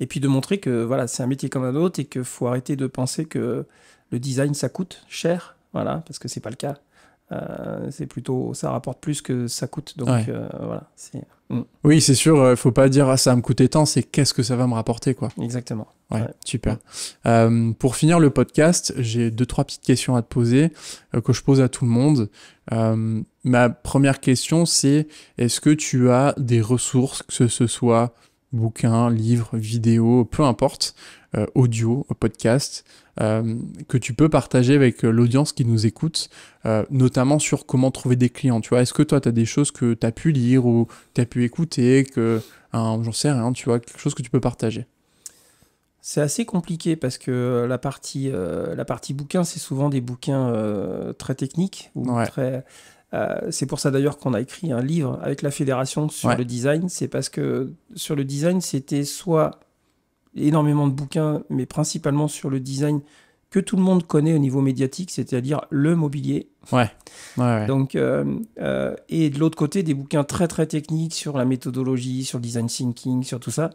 Et puis de montrer que c'est un métier comme un autre et qu'il faut arrêter de penser que le design, ça coûte cher, parce que c'est pas le cas. C'est plutôt, ça rapporte plus que ça coûte. Donc Oui, c'est sûr, faut pas dire ça va me coûter tant, c'est qu'est-ce que ça va me rapporter, quoi. Exactement. Ouais, super. Pour finir le podcast, j'ai 2-3 petites questions à te poser, que je pose à tout le monde. Ma première question, c'est: est-ce que tu as des ressources, que ce soit bouquins, livres, vidéos, peu importe, audio, podcast, que tu peux partager avec l'audience qui nous écoute, notamment sur comment trouver des clients, tu vois? Est-ce que toi, tu as des choses que tu as pu lire ou tu as pu écouter, j'en sais rien, tu vois, quelque chose que tu peux partager? C'est assez compliqué parce que la partie bouquin, c'est souvent des bouquins très techniques ou très... c'est pour ça d'ailleurs qu'on a écrit un livre avec la fédération sur le design. C'est parce que sur le design, c'était soit énormément de bouquins, mais principalement sur le design que tout le monde connaît au niveau médiatique, c'est-à-dire le mobilier. Donc, et de l'autre côté, des bouquins très très techniques sur la méthodologie, sur le design thinking, sur tout ça.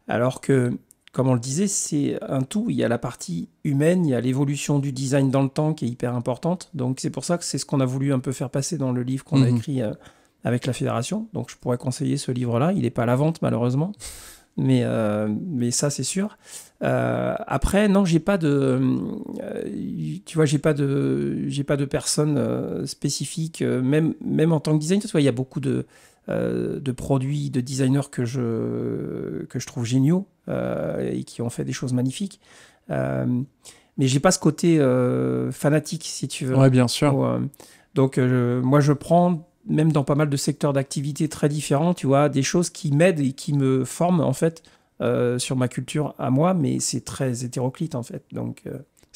Alors que, comme on le disait, c'est un tout. Il y a la partie humaine, il y a l'évolution du design dans le temps qui est hyper importante. Donc c'est pour ça que c'est ce qu'on a voulu un peu faire passer dans le livre qu'on a écrit avec la fédération. Donc je pourrais conseiller ce livre-là. Il n'est pas à la vente malheureusement, mais ça c'est sûr. Après, non, j'ai pas de, tu vois, j'ai pas de personne spécifique. Même en tant que designer, tu vois, il y a beaucoup de produits, de designers que je trouve géniaux et qui ont fait des choses magnifiques. Mais j'ai pas ce côté fanatique, si tu veux. Ouais, bien sûr. Donc, moi, je prends, même dans pas mal de secteurs d'activité très différents, tu vois, des choses qui m'aident et qui me forment, en fait, sur ma culture à moi, mais c'est très hétéroclite, en fait. Donc...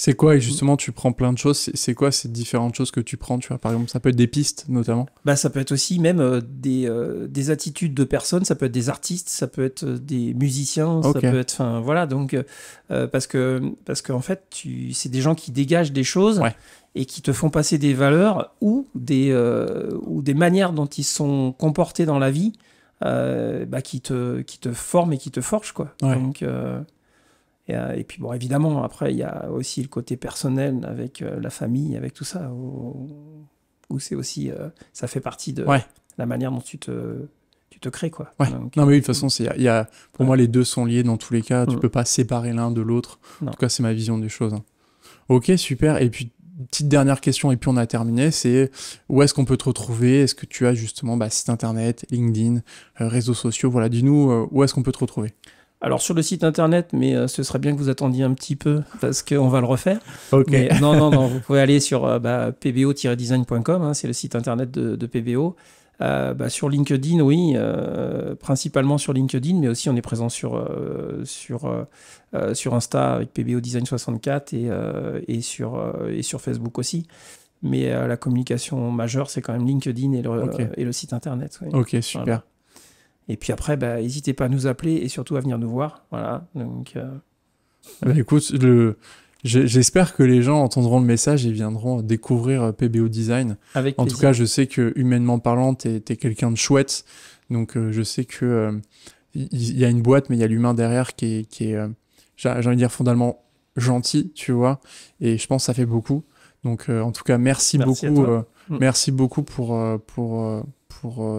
C'est quoi, et justement, tu prends plein de choses, c'est quoi ces différentes choses que tu prends, tu vois, par exemple, ça peut être des pistes, notamment? Ça peut être aussi même des attitudes de personnes, ça peut être des artistes, ça peut être des musiciens, ça peut être, enfin, voilà, donc, parce que en fait, c'est des gens qui dégagent des choses et qui te font passer des valeurs ou des manières dont ils sont comportés dans la vie, qui te forment et qui te forgent, quoi. Donc, et puis bon, évidemment, après, il y a aussi le côté personnel avec la famille, avec tout ça, où c'est aussi, ça fait partie de la manière dont tu te crées, quoi. Donc, non, mais oui, de toute façon, pour moi, les deux sont liés dans tous les cas. Tu peux pas séparer l'un de l'autre. En tout cas, c'est ma vision des choses. Ok, super. Et puis, petite dernière question, et puis on a terminé, c'est où est-ce qu'on peut te retrouver? Est-ce que tu as justement site internet, LinkedIn, réseaux sociaux? Voilà, dis-nous où est-ce qu'on peut te retrouver? Alors sur le site internet, mais ce serait bien que vous attendiez un petit peu parce qu'on va le refaire. Ok. Mais non, vous pouvez aller sur pbo-design.com, c'est le site internet de PBO. Sur LinkedIn, oui, principalement sur LinkedIn, mais aussi on est présent sur Insta avec PBO Design 64 et sur Facebook aussi. Mais la communication majeure, c'est quand même LinkedIn et le site internet. Oui. Ok, super. Voilà. Et puis après, n'hésitez pas à nous appeler et surtout à venir nous voir. Voilà. Donc, écoute, j'espère que les gens entendront le message et viendront découvrir PBO Design. Avec en plaisir. tout cas, je sais que humainement parlant, t'es quelqu'un de chouette. Donc, je sais que il y a une boîte, mais il y a l'humain derrière qui est j'ai envie de dire fondamentalement gentil, tu vois. Et je pense que ça fait beaucoup. Donc, en tout cas, merci beaucoup. Merci beaucoup pour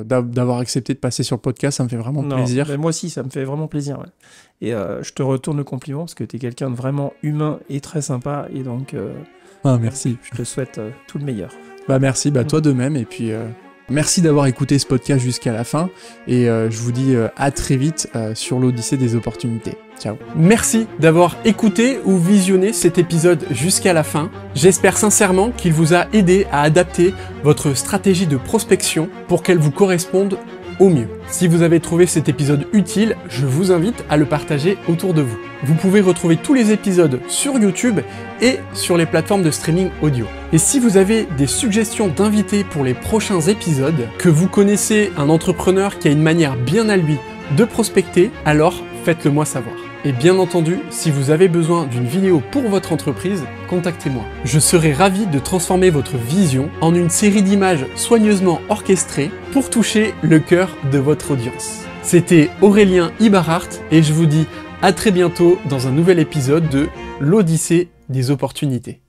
d'avoir accepté de passer sur le podcast, ça me fait vraiment plaisir. Mais moi aussi, ça me fait vraiment plaisir. Ouais. Et je te retourne le compliment parce que tu es quelqu'un de vraiment humain et très sympa. Et donc, merci. Je te souhaite tout le meilleur. Merci, toi de même. Et puis, merci d'avoir écouté ce podcast jusqu'à la fin. Et je vous dis à très vite sur l'Odyssée des opportunités. Ciao. Merci d'avoir écouté ou visionné cet épisode jusqu'à la fin. J'espère sincèrement qu'il vous a aidé à adapter votre stratégie de prospection pour qu'elle vous corresponde au mieux. Si vous avez trouvé cet épisode utile, je vous invite à le partager autour de vous. Vous pouvez retrouver tous les épisodes sur YouTube et sur les plateformes de streaming audio. Et si vous avez des suggestions d'invités pour les prochains épisodes, que vous connaissez un entrepreneur qui a une manière bien à lui de prospecter, alors faites-le moi savoir. Et bien entendu, si vous avez besoin d'une vidéo pour votre entreprise, contactez-moi. Je serai ravi de transformer votre vision en une série d'images soigneusement orchestrées pour toucher le cœur de votre audience. C'était Aurélien Ibarart et je vous dis à très bientôt dans un nouvel épisode de l'Odyssée des opportunités.